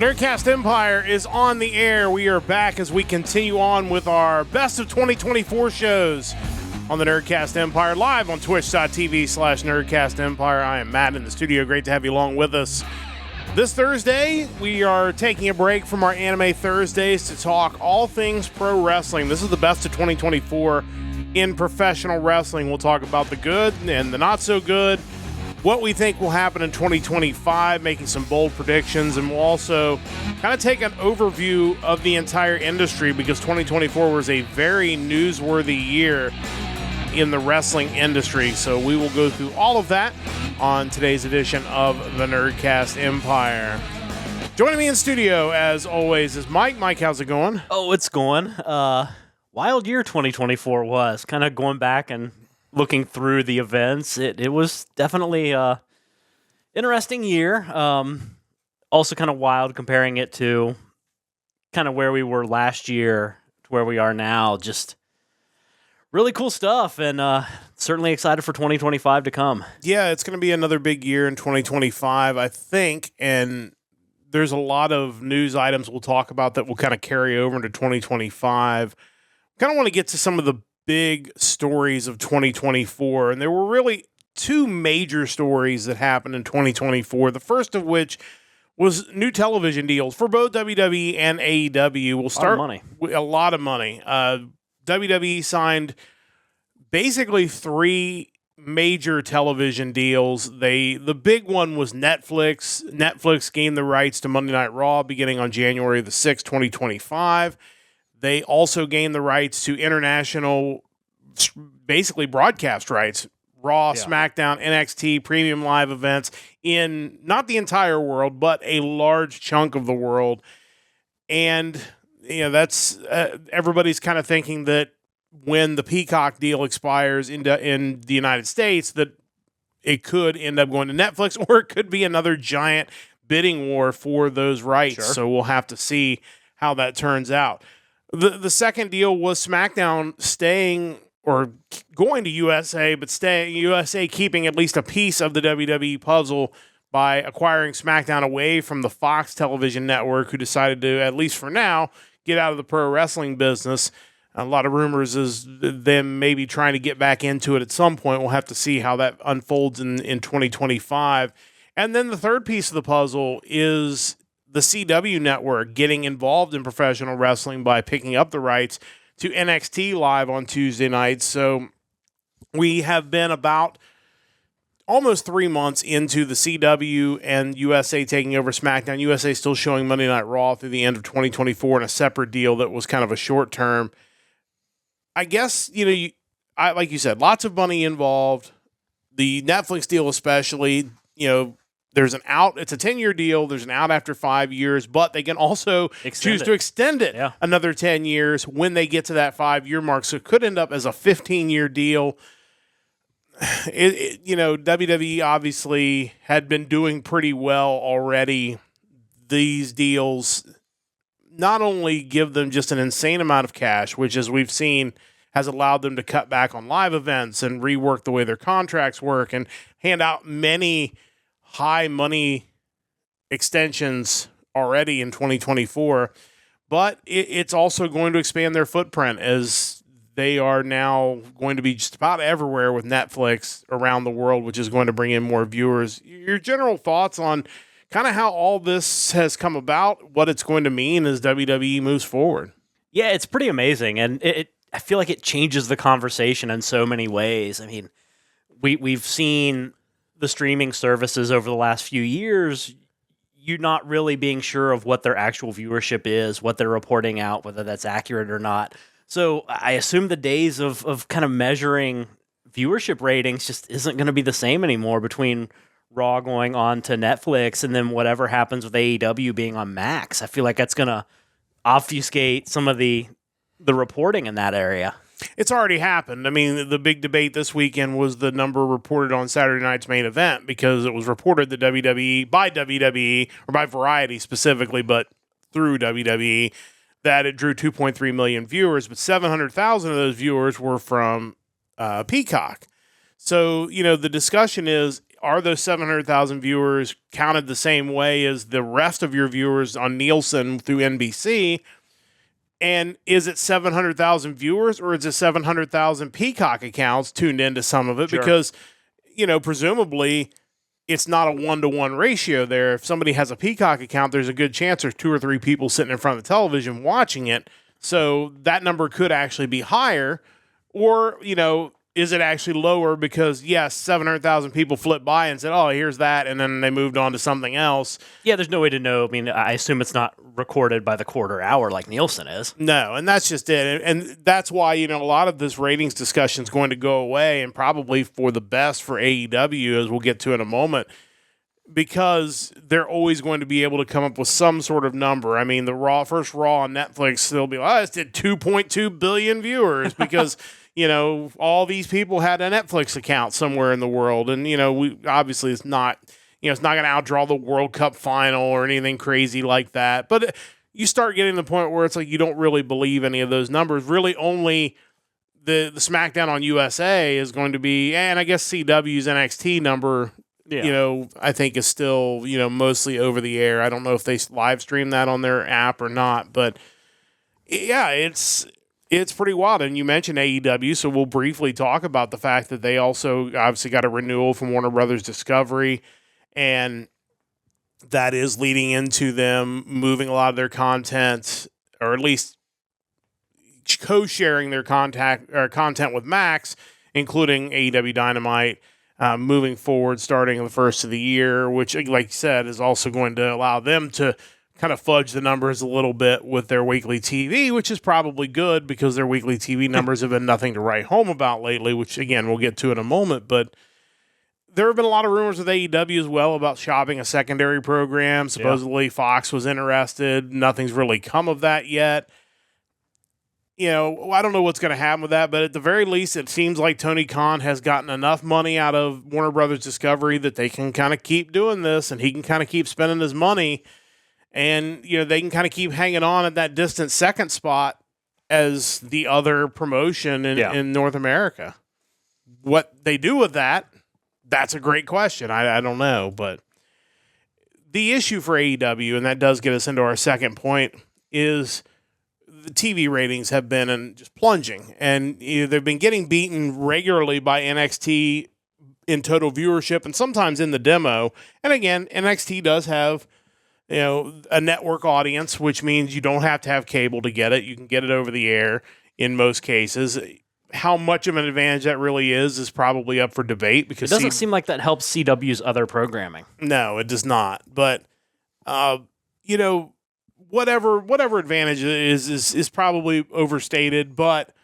Nerdcast Empire is on the air. We are back as we continue on with our best of 2024 shows on the Nerdcast Empire, live on twitch.tv/Nerdcast Empire. I am Matt in the studio. Great to have you along with us. This Thursday, we are taking a break from our Anime Thursdays to talk all things pro wrestling. This is the best of 2024 in professional wrestling. We'll talk about the good and the not so good, what we think will happen in 2025, making some bold predictions, and we'll also kind of take an overview of the entire industry because 2024 was a very newsworthy year in the wrestling industry. So we will go through all of that on today's edition of the Nerdcast Empire. Joining me in studio, as always, is Mike. Mike, how's it going? Oh, it's going. Wild year 2024 was. Kind of going back and looking through the events, it was definitely an interesting year. Also kind of wild comparing it to kind of where we were last year to where we are now. Just really cool stuff, and certainly excited for 2025 to come. Yeah, it's going to be another big year in 2025, I think, and there's a lot of news items we'll talk about that will kind of carry over into 2025. Kind of want to get to some of the big stories of 2024, and there were really two major stories that happened in 2024. The first of which was new television deals for both WWE and AEW. We'll start with a lot of money. WWE signed basically three major television deals. The big one was Netflix. Netflix gained the rights to Monday Night Raw beginning on January the 6th, 2025. They also gained the rights to international, basically broadcast rights, Raw, SmackDown, NXT, premium live events in not the entire world, but a large chunk of the world. And, that's everybody's kind of thinking that when the Peacock deal expires in the United States, that it could end up going to Netflix, or it could be another giant bidding war for those rights. Sure. So we'll have to see how that turns out. The second deal was SmackDown staying or going to USA, but staying USA, keeping at least a piece of the WWE puzzle by acquiring SmackDown away from the Fox television network, who decided to, at least for now, get out of the pro wrestling business. A lot of rumors is them maybe trying to get back into it at some point. We'll have to see how that unfolds in 2025. And then the third piece of the puzzle is the CW network getting involved in professional wrestling by picking up the rights to NXT live on Tuesday nights. So we have been about almost 3 months into the CW and USA taking over SmackDown. USA still showing Monday Night Raw through the end of 2024 in a separate deal that was kind of a short term. I guess, like you said, lots of money involved. The Netflix deal especially, there's an out. It's a 10-year deal. There's an out after 5 years, but they can also choose to extend it another 10 years when they get to that 5-year mark. So it could end up as a 15-year deal. WWE obviously had been doing pretty well already. These deals not only give them just an insane amount of cash, which, as we've seen, has allowed them to cut back on live events and rework the way their contracts work and hand out many high money extensions already in 2024, but it's also going to expand their footprint as they are now going to be just about everywhere with Netflix around the world, which is going to bring in more viewers. Your general thoughts on kind of how all this has come about, what it's going to mean as WWE moves forward? Yeah, it's pretty amazing, and I feel like it changes the conversation in so many ways. I mean, we've seen the streaming services over the last few years, you're not really being sure of what their actual viewership is, what they're reporting out, whether that's accurate or not. So I assume the days of kind of measuring viewership ratings just isn't going to be the same anymore between Raw going on to Netflix and then whatever happens with AEW being on Max. I feel like that's going to obfuscate some of the reporting in that area. It's already happened. I mean, the big debate this weekend was the number reported on Saturday night's main event, because it was reported that WWE, or by Variety specifically, but through WWE, that it drew 2.3 million viewers, but 700,000 of those viewers were from Peacock. So, the discussion is, are those 700,000 viewers counted the same way as the rest of your viewers on Nielsen through NBC? And is it 700,000 viewers, or is it 700,000 Peacock accounts tuned into some of it? Sure. Because, presumably it's not a 1-to-1 ratio there. If somebody has a Peacock account, there's a good chance there's 2 or 3 people sitting in front of the television watching it. So that number could actually be higher. Or, is it actually lower because, yes, 700,000 people flipped by and said, oh, here's that, and then they moved on to something else. Yeah, there's no way to know. I mean, I assume it's not recorded by the quarter hour like Nielsen is. No, and that's just it. And that's why, a lot of this ratings discussion is going to go away, and probably for the best for AEW, as we'll get to in a moment, because they're always going to be able to come up with some sort of number. I mean, the first Raw on Netflix, they'll be like, it did 2.2 billion viewers because... all these people had a Netflix account somewhere in the world. And, we obviously it's not going to outdraw the World Cup final or anything crazy like that. But you start getting to the point where it's like you don't really believe any of those numbers. Really only the SmackDown on USA is going to be, and I guess CW's NXT number, I think is still, mostly over the air. I don't know if they live stream that on their app or not. But, yeah, it's pretty wild. And you mentioned AEW, so we'll briefly talk about the fact that they also obviously got a renewal from Warner Brothers Discovery, and that is leading into them moving a lot of their content, or at least co-sharing their content with Max, including AEW Dynamite, moving forward starting the first of the year, which, like you said, is also going to allow them to kind of fudge the numbers a little bit with their weekly TV, which is probably good because their weekly TV numbers have been nothing to write home about lately, which, again, we'll get to in a moment. But there have been a lot of rumors with AEW as well about shopping a secondary program. Supposedly Fox was interested. Nothing's really come of that yet. I don't know what's going to happen with that, but at the very least, it seems like Tony Khan has gotten enough money out of Warner Brothers Discovery that they can kind of keep doing this, and he can kind of keep spending his money. And, they can kind of keep hanging on at that distant second spot as the other promotion in North America. What they do with that, that's a great question. I don't know. But the issue for AEW, and that does get us into our second point, is the TV ratings have been just plunging. And they've been getting beaten regularly by NXT in total viewership and sometimes in the demo. And again, NXT does have a network audience, which means you don't have to have cable to get it. You can get it over the air in most cases. How much of an advantage that really is probably up for debate. Because it doesn't seem like that helps CW's other programming. No, it does not. But, whatever advantage it is probably overstated. But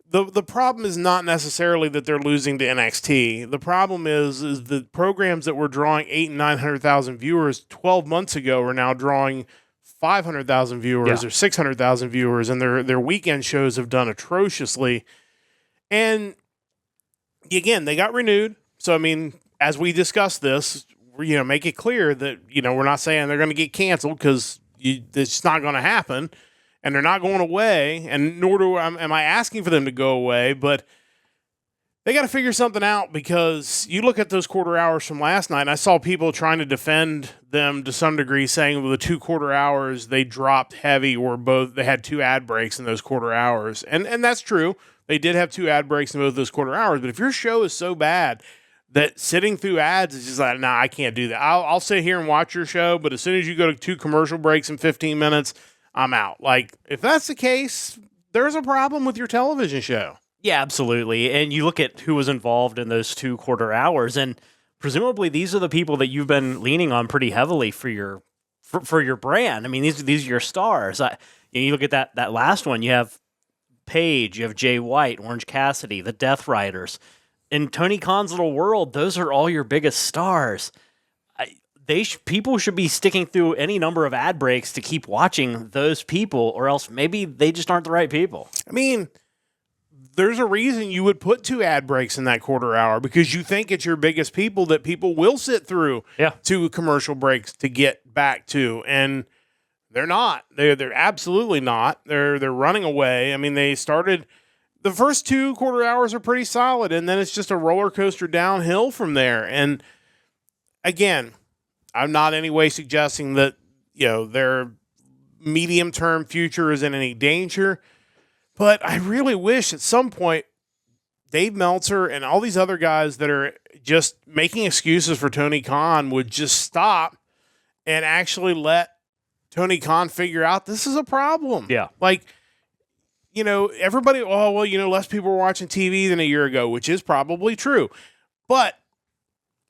the problem is not necessarily that they're losing to NXT. The problem is the programs that were drawing 800,000 and 900,000 viewers 12 months ago are now drawing 500,000 viewers or 600,000 viewers, and their weekend shows have done atrociously. And again, they got renewed. So, I mean, as we discuss this, make it clear that, we're not saying they're going to get canceled, because it's not going to happen. And they're not going away, and nor am I asking for them to go away, but they got to figure something out, because you look at those quarter hours from last night, and I saw people trying to defend them to some degree, saying, well, the 2 quarter hours, they dropped heavy, or they had 2 ad breaks in those quarter hours. And that's true. They did have 2 ad breaks in both those quarter hours, but if your show is so bad that sitting through ads is just like, nah, I can't do that. I'll sit here and watch your show, but as soon as you go to 2 commercial breaks in 15 minutes, I'm out. Like, if that's the case, there's a problem with your television show. Yeah, absolutely. And you look at who was involved in those 2 quarter hours, and presumably these are the people that you've been leaning on pretty heavily for your brand. I mean, these are your stars. You look at that last one. You have Paige, you have Jay White, Orange Cassidy, the Death Riders. In Tony Khan's little world, those are all your biggest stars. People should be sticking through any number of ad breaks to keep watching those people, or else maybe they just aren't the right people. I mean, there's a reason you would put 2 ad breaks in that quarter hour, because you think it's your biggest people that people will sit through 2 commercial breaks to get back to, and they're not. They're absolutely not. They're running away. I mean, they started the first 2 quarter hours are pretty solid, and then it's just a roller coaster downhill from there. And again, I'm not in any way suggesting that, their medium-term future is in any danger, but I really wish at some point Dave Meltzer and all these other guys that are just making excuses for Tony Khan would just stop and actually let Tony Khan figure out this is a problem. Yeah. Like, everybody, less people were watching TV than a year ago, which is probably true. But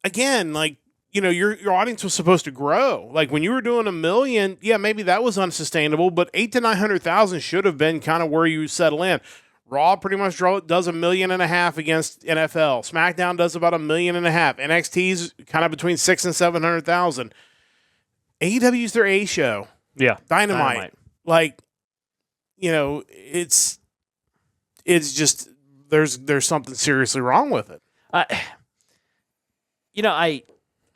again, like, your audience was supposed to grow. Like when you were doing 1 million, yeah, maybe that was unsustainable, but 800,000 to 900,000 should have been kind of where you settle in. Raw pretty much does 1.5 million against NFL. SmackDown does about 1.5 million. NXT's kind of between 600,000 and 700,000. AEW's their A show. Yeah. Dynamite. Like, it's just there's something seriously wrong with it.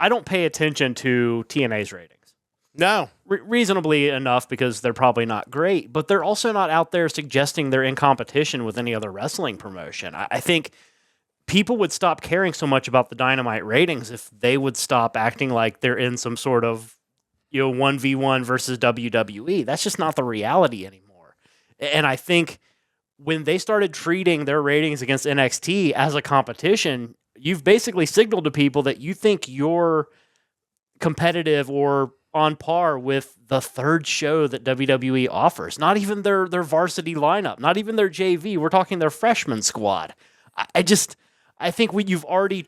I don't pay attention to TNA's ratings. No. Reasonably enough because they're probably not great, but they're also not out there suggesting they're in competition with any other wrestling promotion. I think people would stop caring so much about the Dynamite ratings if they would stop acting like they're in some sort of 1v1 versus WWE. That's just not the reality anymore. And I think when they started treating their ratings against NXT as a competition, you've basically signaled to people that you think you're competitive or on par with the third show that WWE offers. Not even their varsity lineup, not even their JV. We're talking their freshman squad. I think you've already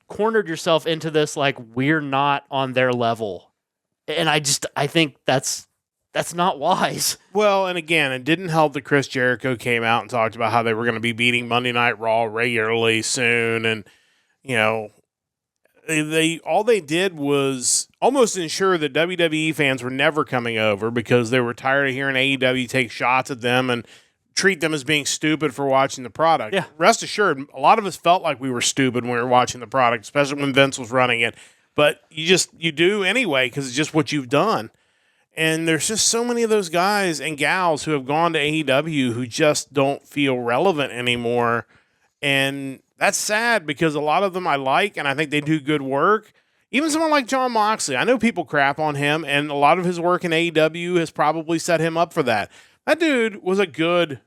cornered yourself into this, like, we're not on their level. And I think that's not wise. Well, and again, it didn't help that Chris Jericho came out and talked about how they were going to be beating Monday Night Raw regularly soon. And, all they did was almost ensure that WWE fans were never coming over because they were tired of hearing AEW take shots at them and treat them as being stupid for watching the product. Yeah. Rest assured, a lot of us felt like we were stupid when we were watching the product, especially when Vince was running it. But you do anyway because it's just what you've done. And there's just so many of those guys and gals who have gone to AEW who just don't feel relevant anymore. And that's sad because a lot of them I like, and I think they do good work. Even someone like Jon Moxley. I know people crap on him, and a lot of his work in AEW has probably set him up for that. That dude was a good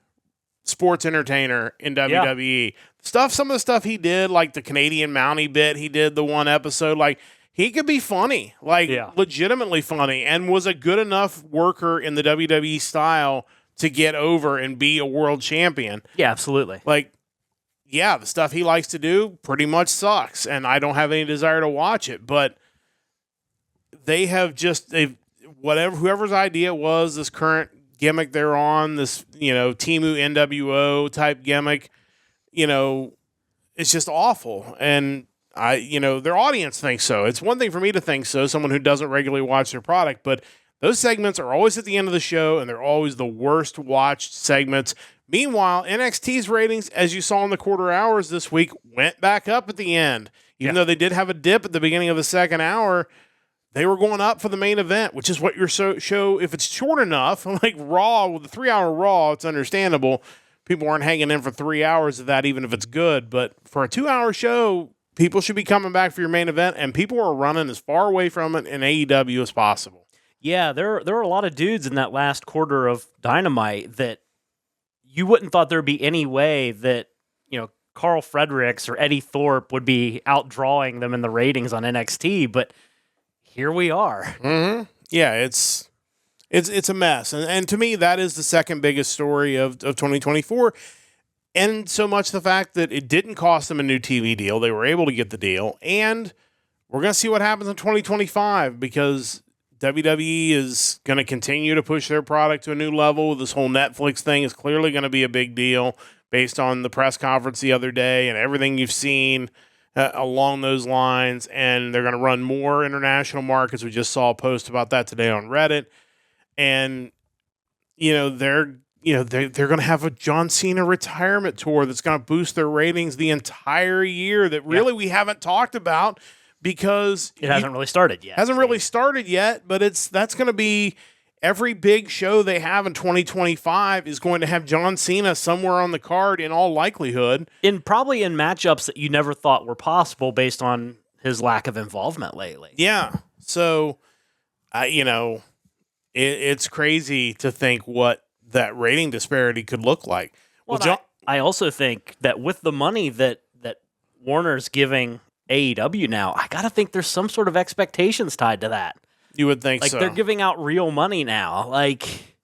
sports entertainer in WWE. Some of the stuff he did, like the Canadian Mountie bit he did the one episode, like, he could be funny, legitimately funny, and was a good enough worker in the WWE style to get over and be a world champion. Yeah, absolutely. Like, yeah, the stuff he likes to do pretty much sucks, and I don't have any desire to watch it, but whoever's idea it was, this current gimmick they're on, this, Timu NWO type gimmick, it's just awful. And their audience thinks so. It's one thing for me to think so, someone who doesn't regularly watch their product, but those segments are always at the end of the show, and they're always the worst watched segments. Meanwhile, NXT's ratings, as you saw in the quarter hours this week, went back up at the end. Even though they did have a dip at the beginning of the second hour, they were going up for the main event, which is what your show, if it's short enough, like Raw, with the 3-hour Raw, it's understandable. People aren't hanging in for 3 hours of that, even if it's good. But for a 2-hour show, people should be coming back for your main event, and people are running as far away from it in AEW as possible. Yeah, there were a lot of dudes in that last quarter of Dynamite that you wouldn't thought there'd be any way that, Carl Fredericks or Eddie Thorpe would be outdrawing them in the ratings on NXT, but here we are. Mm-hmm. Yeah, it's a mess. And to me, that is the second biggest story of 2024. And so much the fact that it didn't cost them a new TV deal. They were able to get the deal. And we're going to see what happens in 2025 because WWE is going to continue to push their product to a new level. This whole Netflix thing is clearly going to be a big deal based on the press conference the other day and everything you've seen along those lines. And they're going to run more international markets. We just saw a post about that today on Reddit. And, they're going to have a John Cena retirement tour that's going to boost their ratings the entire year that really we haven't talked about because it hasn't really started yet. Hasn't really started yet, but that's going to be every big show they have in 2025 is going to have John Cena somewhere on the card in all likelihood. Probably in matchups that you never thought were possible based on his lack of involvement lately. Yeah. So, it's crazy to think what that rating disparity could look like. Well, I also think that with the money that Warner's giving AEW now, I got to think there's some sort of expectations tied to that. You would think so. Like, they're giving out real money now. Like,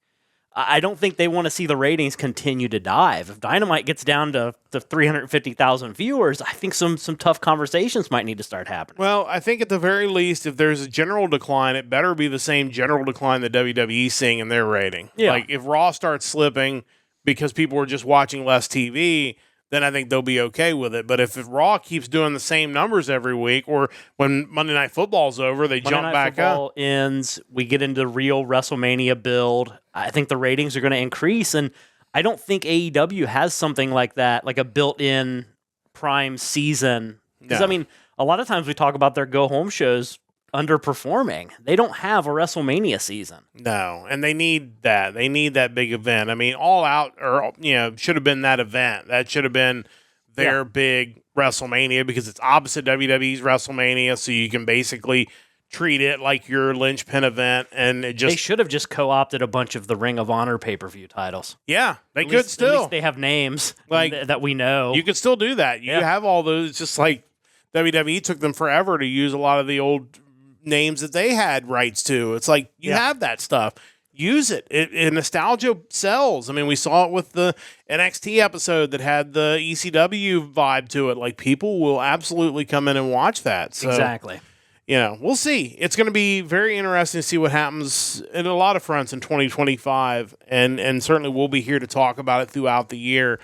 I don't think they want to see the ratings continue to dive. If Dynamite gets down to 350,000 viewers, I think some tough conversations might need to start happening. Well, I think at the very least, if there's a general decline, it better be the same general decline that WWE's seeing in their rating. Yeah. Like, if Raw starts slipping because people are just watching less TV, then I think they'll be okay with it. But if Raw keeps doing the same numbers every week, or when Monday Night Football's over, they jump back up. Monday Night Football ends, we get into real WrestleMania build. I think the ratings are going to increase, and I don't think AEW has something like that, like a built-in prime season. Because, I mean, a lot of times we talk about their go-home shows underperforming. They don't have a WrestleMania season. No, and they need that. They need that big event. I mean, All Out, or should have been that event. That should have been their big WrestleMania, because it's opposite WWE's WrestleMania, so you can basically treat it like your linchpin event. And they should have just co-opted a bunch of the Ring of Honor pay-per-view titles. Yeah, they could still. At least they have names that we know. You could still do that. You have all those. It's just like WWE took them forever to use a lot of the old names that they had rights to. It's like, you have that stuff. Use it. Nostalgia sells. I mean, we saw it with the NXT episode that had the ECW vibe to it. Like, people will absolutely come in and watch that. So, exactly. We'll see. It's going to be very interesting to see what happens in a lot of fronts in 2025, and certainly we'll be here to talk about it throughout the year.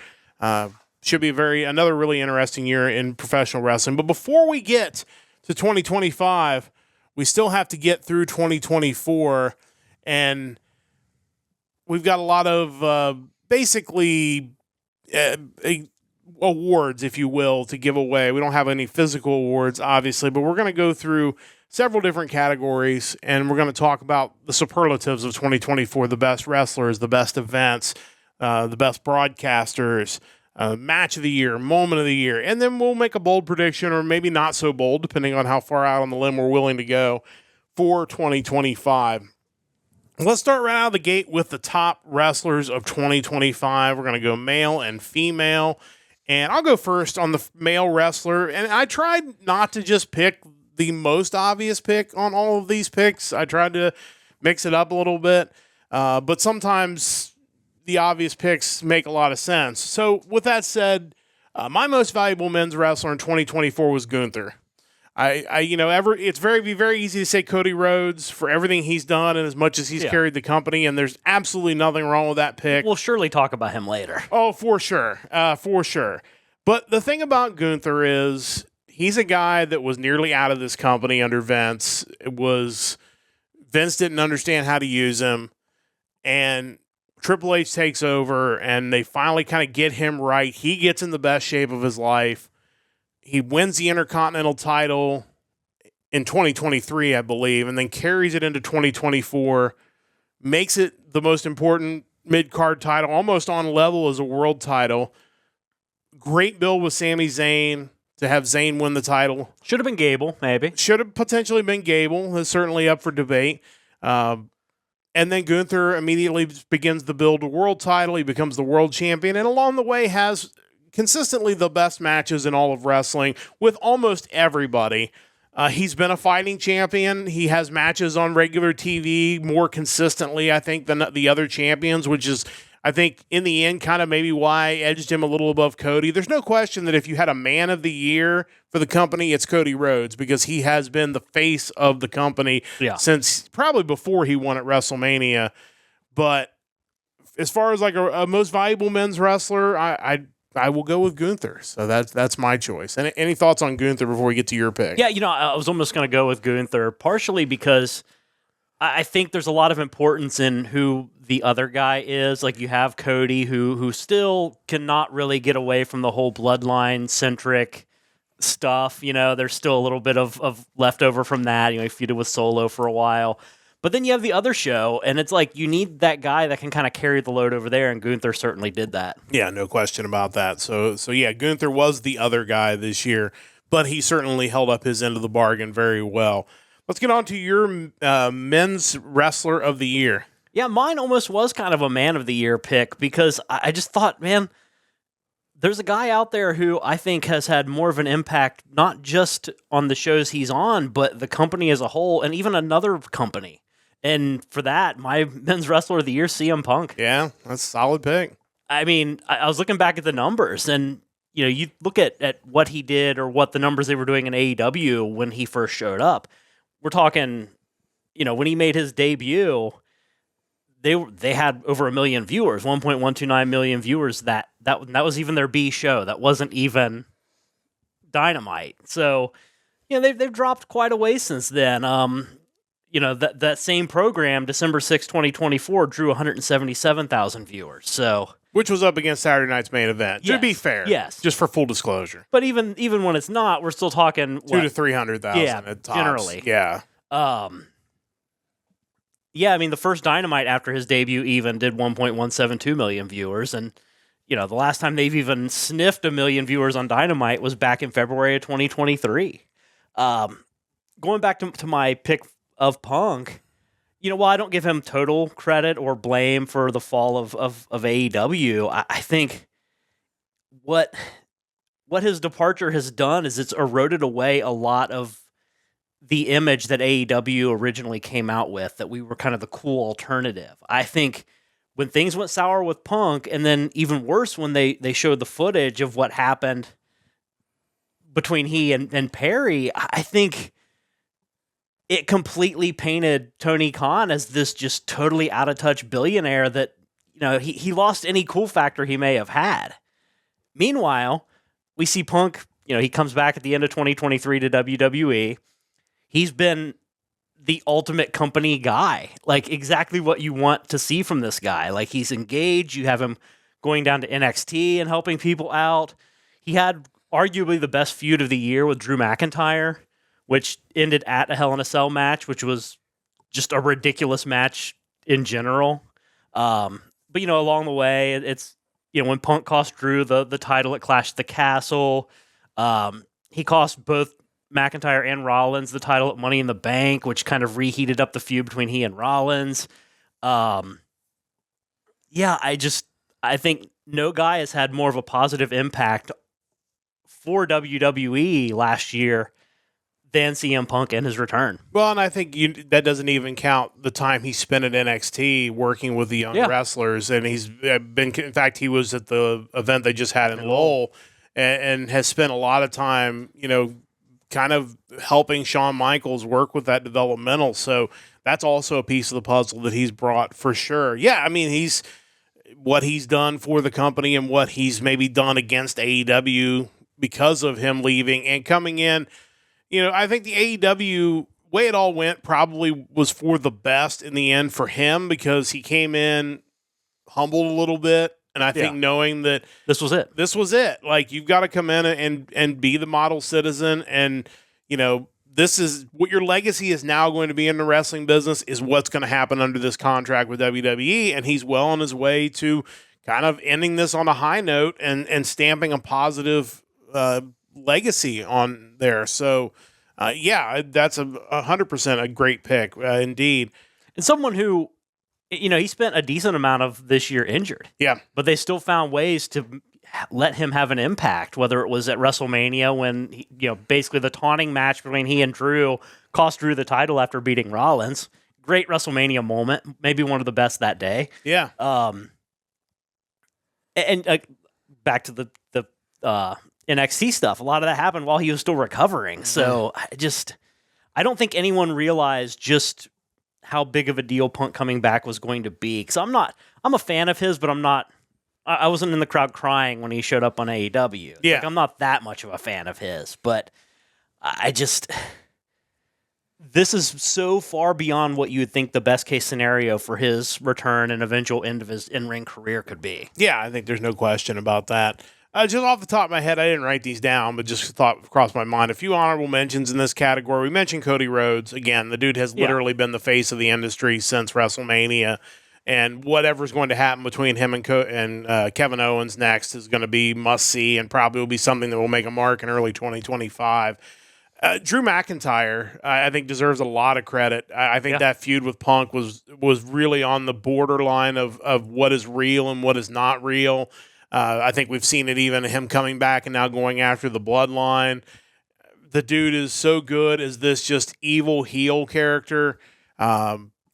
Should be another really interesting year in professional wrestling. But before we get to 2025, we still have to get through 2024, and we've got a lot of basically awards, if you will, to give away. We don't have any physical awards, obviously, but we're going to go through several different categories, and we're going to talk about the superlatives of 2024, the best wrestlers, the best events, the best broadcasters, match of the year, moment of the year, and then we'll make a bold prediction, or maybe not so bold, depending on how far out on the limb we're willing to go for 2025. Let's start right out of the gate with the top wrestlers of 2025. We're going to go male and female, and I'll go first on the male wrestler, and I tried not to just pick the most obvious pick on all of these picks. I tried to mix it up a little bit, but sometimes the obvious picks make a lot of sense. So with that said, my most valuable men's wrestler in 2024 was Gunther. It's very easy to say Cody Rhodes for everything he's done and as much as he's carried the company, and there's absolutely nothing wrong with that pick. We'll surely talk about him later. Oh, for sure. But the thing about Gunther is he's a guy that was nearly out of this company under Vince. Vince didn't understand how to use him, and Triple H takes over, and they finally kind of get him right. He gets in the best shape of his life. He wins the Intercontinental title in 2023, I believe, and then carries it into 2024, makes it the most important mid-card title, almost on level as a world title. Great build with Sami Zayn to have Zayn win the title. Should have been Gable, maybe. Should have potentially been Gable. That's certainly up for debate. And then Gunther immediately begins the build to world title. He becomes the world champion, and along the way has consistently the best matches in all of wrestling with almost everybody. He's been a fighting champion. He has matches on regular TV more consistently, I think, than the other champions, which is, I think, in the end, kind of maybe why I edged him a little above Cody. There's no question that if you had a man of the year for the company, it's Cody Rhodes, because he has been the face of the company since probably before he won at WrestleMania. But as far as like a most valuable men's wrestler, I will go with Gunther. So that's my choice. Any thoughts on Gunther before we get to your pick? Yeah, I was almost going to go with Gunther, partially because I think there's a lot of importance in who the other guy is. Like, you have Cody, who still cannot really get away from the whole bloodline-centric stuff. There's still a little bit of leftover from that. He feuded with Solo for a while. But then you have the other show, and it's like you need that guy that can kind of carry the load over there, and Gunther certainly did that. Yeah, no question about that. So yeah, Gunther was the other guy this year. but he certainly held up his end of the bargain very well. Let's get on to your men's wrestler of the year. Yeah, mine almost was kind of a man of the year pick because I just thought, man, there's a guy out there who I think has had more of an impact, not just on the shows he's on, but the company as a whole, and even another company. And for that, my men's wrestler of the year, CM Punk. Yeah, that's a solid pick. I mean, I was looking back at the numbers, and you look at what he did or what the numbers they were doing in AEW when he first showed up. We're talking, when he made his debut, they had over 1 million viewers, 1.129 million viewers. That was even their B show. That wasn't even Dynamite. So, they've dropped quite a way since then. That same program, December 6, 2024, drew 177,000 viewers. So, which was up against Saturday night's main event. Yes, to be fair, yes, just for full disclosure. But even when it's not, we're still talking 200,000 to 300,000. At tops. Generally, yeah. Yeah, I mean, the first Dynamite after his debut even did 1.172 million viewers. And, the last time they've even sniffed 1 million viewers on Dynamite was back in February of 2023. Going back to my pick of Punk, while I don't give him total credit or blame for the fall of AEW, I think what his departure has done is it's eroded away a lot of the image that AEW originally came out with, that we were kind of the cool alternative. I think when things went sour with Punk, and then even worse when they showed the footage of what happened between he and Perry, I think it completely painted Tony Khan as this just totally out-of-touch billionaire that, he lost any cool factor he may have had. Meanwhile, we see Punk, he comes back at the end of 2023 to WWE. He's been the ultimate company guy, like exactly what you want to see from this guy. Like, he's engaged. You have him going down to NXT and helping people out. He had arguably the best feud of the year with Drew McIntyre, which ended at a Hell in a Cell match, which was just a ridiculous match in general. But along the way, it's, when Punk cost Drew the title at Clash at the Castle, he cost both McIntyre and Rollins the title at Money in the Bank, which kind of reheated up the feud between he and Rollins. I think no guy has had more of a positive impact for WWE last year than CM Punk and his return. Well, and I think that doesn't even count the time he spent at NXT working with the young wrestlers. And he's been, in fact, he was at the event they just had in Lowell and has spent a lot of time, kind of helping Shawn Michaels work with that developmental. So that's also a piece of the puzzle that he's brought for sure. Yeah, I mean, what he's done for the company and what he's maybe done against AEW because of him leaving and coming in. I think the AEW way it all went probably was for the best in the end for him, because he came in humbled a little bit. And I think knowing that this was it. Like, you've got to come in and be the model citizen. And, this is what your legacy is now going to be in the wrestling business, is what's going to happen under this contract with WWE. And he's well on his way to kind of ending this on a high note and stamping a positive legacy on there. So, that's 100% a great pick, indeed. And someone who, he spent a decent amount of this year injured. Yeah. But they still found ways to let him have an impact, whether it was at WrestleMania when, basically the taunting match between he and Drew cost Drew the title after beating Rollins. Great WrestleMania moment. Maybe one of the best that day. Yeah. Back to the NXT stuff. A lot of that happened while he was still recovering. Mm-hmm. So I don't think anyone realized just how big of a deal Punk coming back was going to be. Because I'm a fan of his, but I wasn't in the crowd crying when he showed up on AEW. Yeah. Like, I'm not that much of a fan of his, but this is so far beyond what you would think the best case scenario for his return and eventual end of his in-ring career could be. Yeah, I think there's no question about that. Just off the top of my head, I didn't write these down, but just thought crossed my mind. A few honorable mentions in this category. We mentioned Cody Rhodes. Again, the dude has literally been the face of the industry since WrestleMania. And whatever's going to happen between him and Kevin Owens next is going to be must see, and probably will be something that will make a mark in early 2025. Drew McIntyre, I think, deserves a lot of credit. I think that feud with Punk was really on the borderline of what is real and what is not real. I think we've seen it even him coming back and now going after the Bloodline. The dude is so good as this just evil heel character.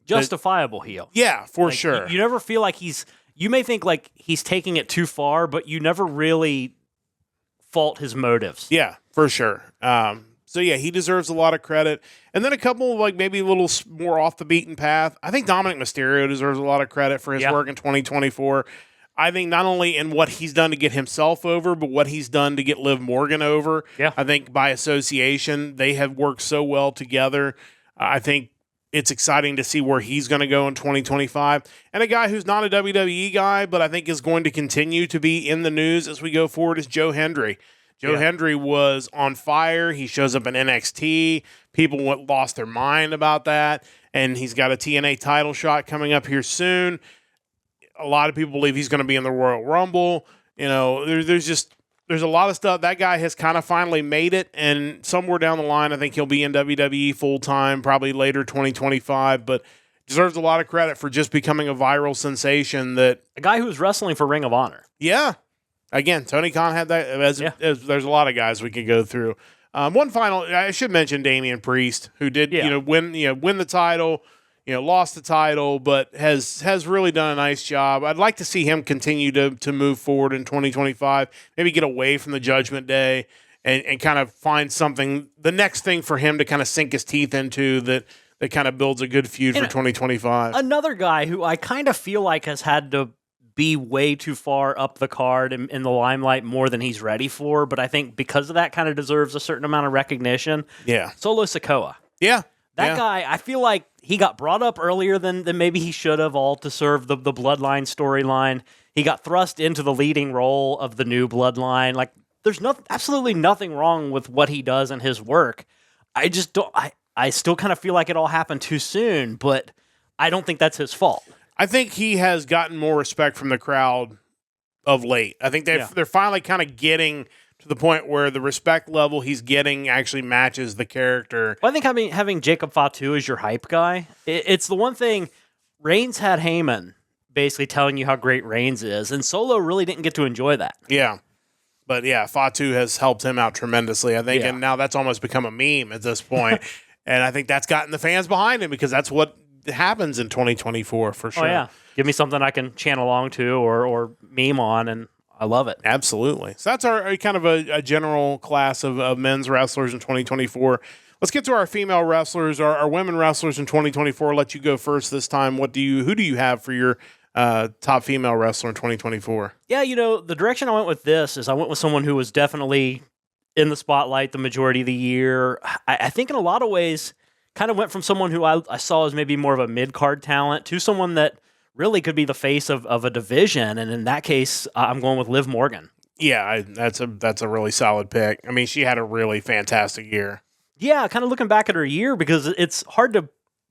Justifiable heel. Yeah, for sure. You never feel like you may think like he's taking it too far, but you never really fault his motives. Yeah, for sure. So yeah, he deserves a lot of credit. And then a couple of like maybe a little more off the beaten path. I think Dominic Mysterio deserves a lot of credit for his work in 2024. I think not only in what he's done to get himself over, but what he's done to get Liv Morgan over. Yeah. I think by association, they have worked so well together. I think it's exciting to see where he's going to go in 2025. And a guy who's not a WWE guy, but I think is going to continue to be in the news as we go forward is Joe Hendry. Joe Hendry was on fire. He shows up in NXT. People lost their mind about that. And he's got a TNA title shot coming up here soon. A lot of people believe he's going to be in the Royal Rumble. You know, there's a lot of stuff. That guy has kind of finally made it. And somewhere down the line, I think he'll be in WWE full-time, probably later 2025. But deserves a lot of credit for just becoming a viral sensation. That a guy who's wrestling for Ring of Honor. Yeah. Again, Tony Khan had that. There's a lot of guys we could go through. One final, I should mention Damian Priest, who did win the title, lost the title, but has really done a nice job. I'd like to see him continue to move forward in 2025. Maybe get away from the Judgment Day and kind of find something, the next thing for him to kind of sink his teeth into that kind of builds a good feud for 2025. Another guy who I kind of feel like has had to be way too far up the card in the limelight more than he's ready for, but I think because of that kind of deserves a certain amount of recognition. Yeah. Solo Sikoa. Yeah. That guy, I feel like he got brought up earlier than maybe he should have, all to serve the Bloodline storyline. He got thrust into the leading role of the new Bloodline. Like, there's absolutely nothing wrong with what he does and his work. I just don't, I still kind of feel like it all happened too soon, but I don't think that's his fault. I think he has gotten more respect from the crowd of late. I think they're finally kind of getting to the point where the respect level he's getting actually matches the character. Well, I think having Jacob Fatu as your hype guy, it's the one thing. Reigns had Heyman basically telling you how great Reigns is, and Solo really didn't get to enjoy that. Yeah. But yeah, Fatu has helped him out tremendously, I think, and now that's almost become a meme at this point. And I think that's gotten the fans behind him because that's what happens in 2024 for sure. Oh yeah, give me something I can chant along to or meme on, and I love it. Absolutely. So that's our kind of a general class of men's wrestlers in 2024. Let's get to our female wrestlers, our women wrestlers in 2024. I'll let you go first this time. Who do you have for your top female wrestler in 2024? Yeah, the direction I went with this is I went with someone who was definitely in the spotlight the majority of the year. I think in a lot of ways kind of went from someone who I saw as maybe more of a mid-card talent to someone that really could be the face of a division. And in that case, I'm going with Liv Morgan. Yeah, that's a really solid pick. I mean, she had a really fantastic year. Yeah, kind of looking back at her year, because it's hard to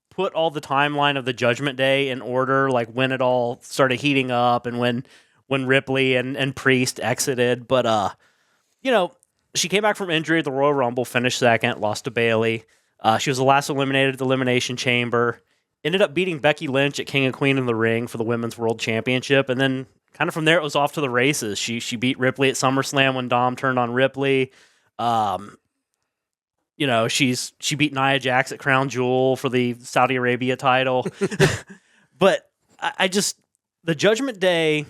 put all the timeline of the Judgment Day in order, like when it all started heating up and when Ripley and Priest exited. But, she came back from injury at the Royal Rumble, finished second, lost to Bayley. She was the last eliminated at the Elimination Chamber. Ended up beating Becky Lynch at King and Queen in the Ring for the Women's World Championship. And then kind of from there, it was off to the races. She beat Ripley at SummerSlam when Dom turned on Ripley. She beat Nia Jax at Crown Jewel for the Saudi Arabia title. But the Judgment Day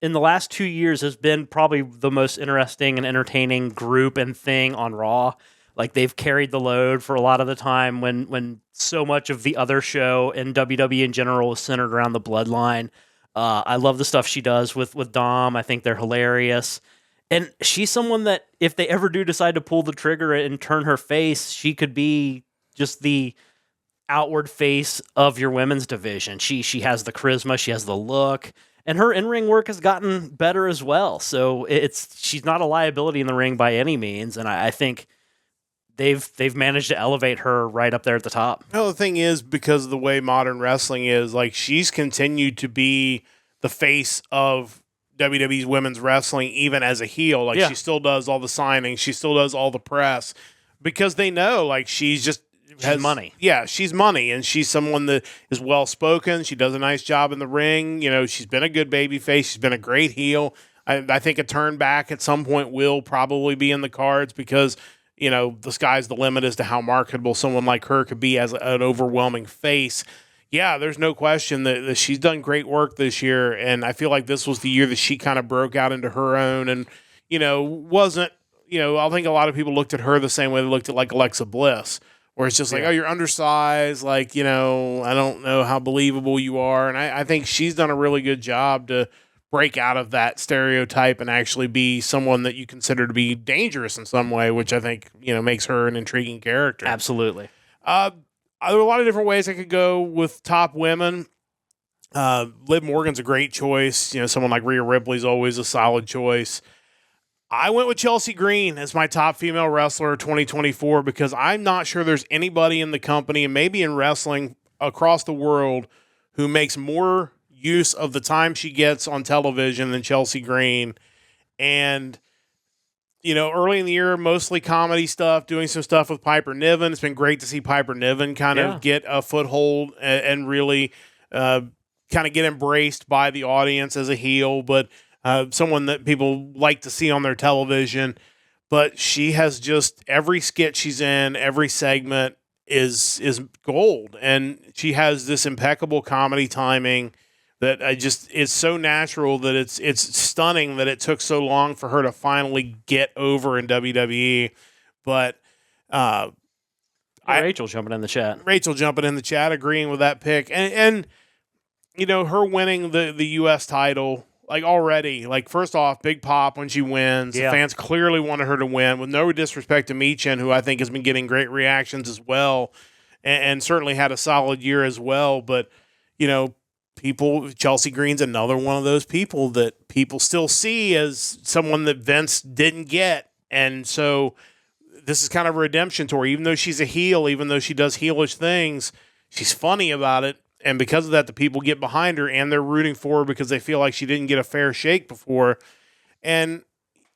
in the last 2 years has been probably the most interesting and entertaining group and thing on Raw. Like, they've carried the load for a lot of the time when so much of the other show and WWE in general is centered around the Bloodline. I love the stuff she does with Dom. I think they're hilarious. And she's someone that if they ever do decide to pull the trigger and turn her face, she could be just the outward face of your women's division. She has the charisma, she has the look, and her in-ring work has gotten better as well. So she's not a liability in the ring by any means. And I think they've managed to elevate her right up there at the top. Well, the thing is, because of the way modern wrestling is, like, she's continued to be the face of WWE's women's wrestling, even as a heel. Like, Yeah. she still does all the signings, she still does all the press, because they know, like, she's money. Yeah, she's money, and she's someone that is well spoken. She does a nice job in the ring. You know, she's been a good baby face. She's been a great heel. I think a turn back at some point will probably be in the cards because, you know, the sky's the limit as to how marketable someone like her could be as an overwhelming face. Yeah, there's no question that she's done great work this year, and I feel like this was the year that she kind of broke out into her own and, you know, wasn't, you know, I think a lot of people looked at her the same way they looked at, like, Alexa Bliss, where it's just like, oh, you're undersized, like, you know, I don't know how believable you are, and I think she's done a really good job to break out of that stereotype and actually be someone that you consider to be dangerous in some way, which I think, you know, makes her an intriguing character. Absolutely. There are a lot of different ways I could go with top women. Liv Morgan's a great choice. You know, someone like Rhea Ripley's always a solid choice. I went with Chelsea Green as my top female wrestler of 2024 because I'm not sure there's anybody in the company and maybe in wrestling across the world who makes more use of the time she gets on television than Chelsea Green. And, you know, early in the year, mostly comedy stuff, doing some stuff with Piper Niven. It's been great to see Piper Niven kind of get a foothold and really kind of get embraced by the audience as a heel, but someone that people like to see on their television. But she has just, every skit she's in, every segment is gold. And she has this impeccable comedy timing that it's so natural that it's stunning that it took so long for her to finally get over in WWE. But Rachel jumping in the chat. Agreeing with that pick. And you know, her winning the U.S. title, like, already, like, first off, big pop when she wins. Yeah. The fans clearly wanted her to win, with no disrespect to Michin, who I think has been getting great reactions as well, and certainly had a solid year as well. But, you know, Chelsea Green's another one of those people that people still see as someone that Vince didn't get. And so this is kind of a redemption tour. Even though she's a heel, even though she does heelish things, she's funny about it. And because of that, the people get behind her and they're rooting for her because they feel like she didn't get a fair shake before. And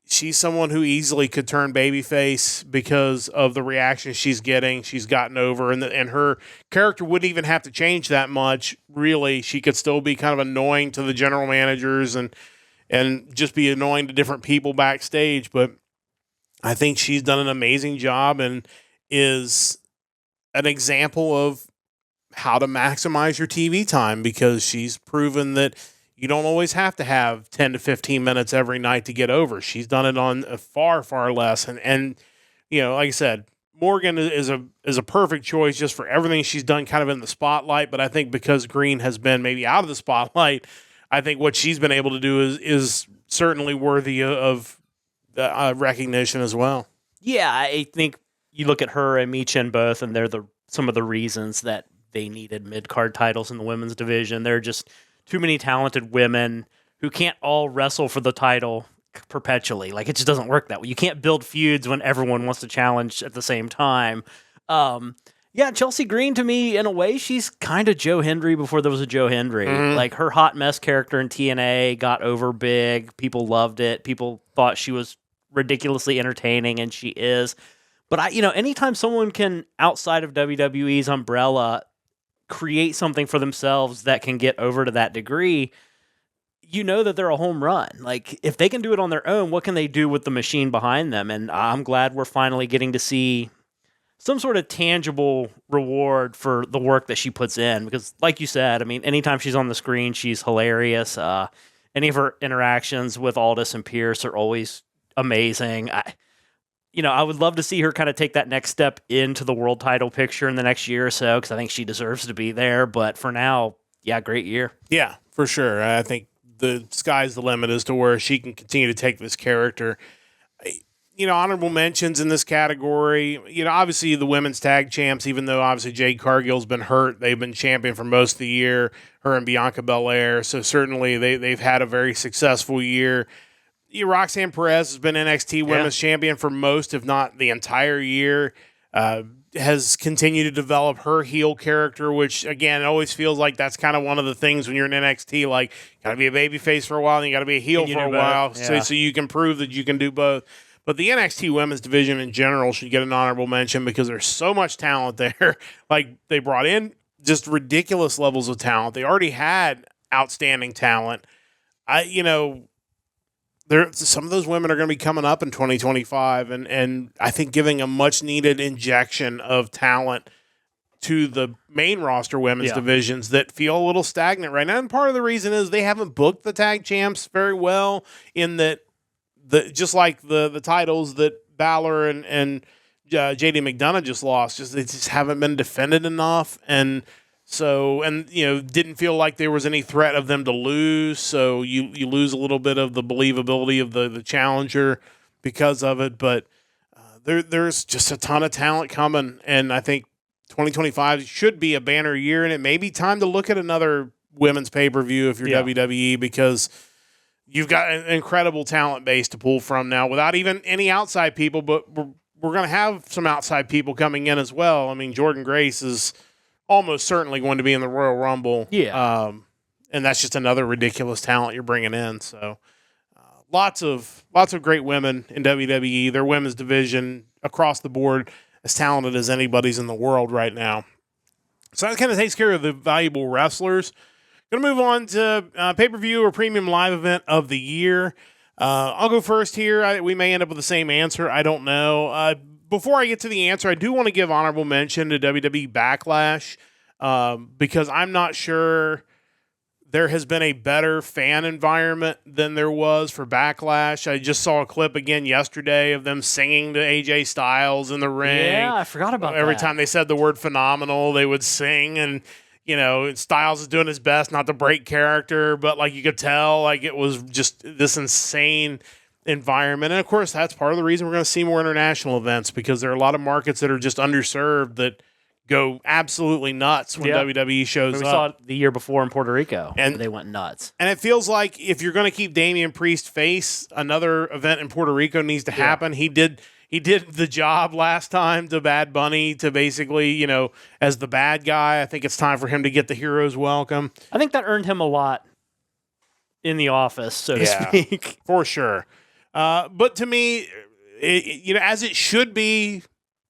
she's someone who easily could turn babyface because of the reaction she's getting. She's gotten over, and her character wouldn't even have to change that much. Really, she could still be kind of annoying to the general managers and just be annoying to different people backstage. But I think she's done an amazing job and is an example of how to maximize your TV time, because she's proven that you don't always have to have 10 to 15 minutes every night to get over. She's done it on a far, far less. And you know, like I said, Morgan is a perfect choice just for everything she's done kind of in the spotlight. But I think because Green has been maybe out of the spotlight, I think what she's been able to do is certainly worthy of recognition as well. Yeah, I think you look at her and Michin both, and they're some of the reasons that they needed mid-card titles in the women's division. There are just too many talented women who can't all wrestle for the title perpetually. Like, it just doesn't work that way. You can't build feuds when everyone wants to challenge at the same time. Yeah, Chelsea Green, to me, in a way, she's kind of Joe Hendry before there was a Joe Hendry. Mm-hmm. Like, her hot mess character in TNA got over big. People loved it. People thought she was ridiculously entertaining, and she is. But anytime someone can, outside of WWE's umbrella, create something for themselves that can get over to that degree, you know that they're a home run. Like, if they can do it on their own, what can they do with the machine behind them? And I'm glad we're finally getting to see some sort of tangible reward for the work that she puts in. Because, like you said, I mean, anytime she's on the screen, she's hilarious. Any of her interactions with Aldis and Pierce are always amazing. I would love to see her kind of take that next step into the world title picture in the next year or so, because I think she deserves to be there. But for now, yeah, great year. Yeah, for sure. I think the sky's the limit as to where she can continue to take this character. Honorable mentions in this category, obviously the women's tag champs, even though obviously Jade Cargill's been hurt, they've been champion for most of the year, her and Bianca Belair. So certainly they've had a very successful year. Roxanne Perez has been NXT Women's Champion for most, if not the entire year. Has continued to develop her heel character, which again, it always feels like that's kind of one of the things when you're in NXT. Like, got to be a baby face for a while, and you got to be a heel for a while, so you can prove that you can do both. But the NXT Women's division in general should get an honorable mention because there's so much talent there. Like, they brought in just ridiculous levels of talent. They already had outstanding talent. Some of those women are going to be coming up in 2025, and I think giving a much-needed injection of talent to the main roster women's divisions that feel a little stagnant right now. And part of the reason is they haven't booked the tag champs very well, in that just like the titles that Balor and JD McDonough just lost, they just haven't been defended enough, and didn't feel like there was any threat of them to lose. So you lose a little bit of the believability of the challenger because of it. But there's just a ton of talent coming. And I think 2025 should be a banner year. And it may be time to look at another women's pay-per-view if you're WWE, because you've got an incredible talent base to pull from now without even any outside people. But we're going to have some outside people coming in as well. I mean, Jordan Grace is almost certainly going to be in the Royal Rumble. Yeah. And that's just another ridiculous talent you're bringing in. So lots of great women in WWE. Their women's division across the board as talented as anybody's in the world right now. So that kind of takes care of the valuable wrestlers. Going to move on to pay-per-view or premium live event of the year. I'll go first here. We may end up with the same answer. I don't know. Before I get to the answer, I do want to give honorable mention to WWE Backlash, because I'm not sure there has been a better fan environment than there was for Backlash. I just saw a clip again yesterday of them singing to AJ Styles in the ring. Yeah, I forgot about that. Every time they said the word phenomenal, they would sing, and Styles is doing his best not to break character, but like you could tell, like it was just this insane environment. And of course, that's part of the reason we're going to see more international events, because there are a lot of markets that are just underserved that go absolutely nuts when WWE shows up. We saw it the year before in Puerto Rico, and they went nuts. And it feels like if you're going to keep Damian Priest face, another event in Puerto Rico needs to happen. He did the job last time to Bad Bunny to basically, as the bad guy. I think it's time for him to get the hero's welcome. I think that earned him a lot in the office, so to speak. For sure. But to me, as it should be,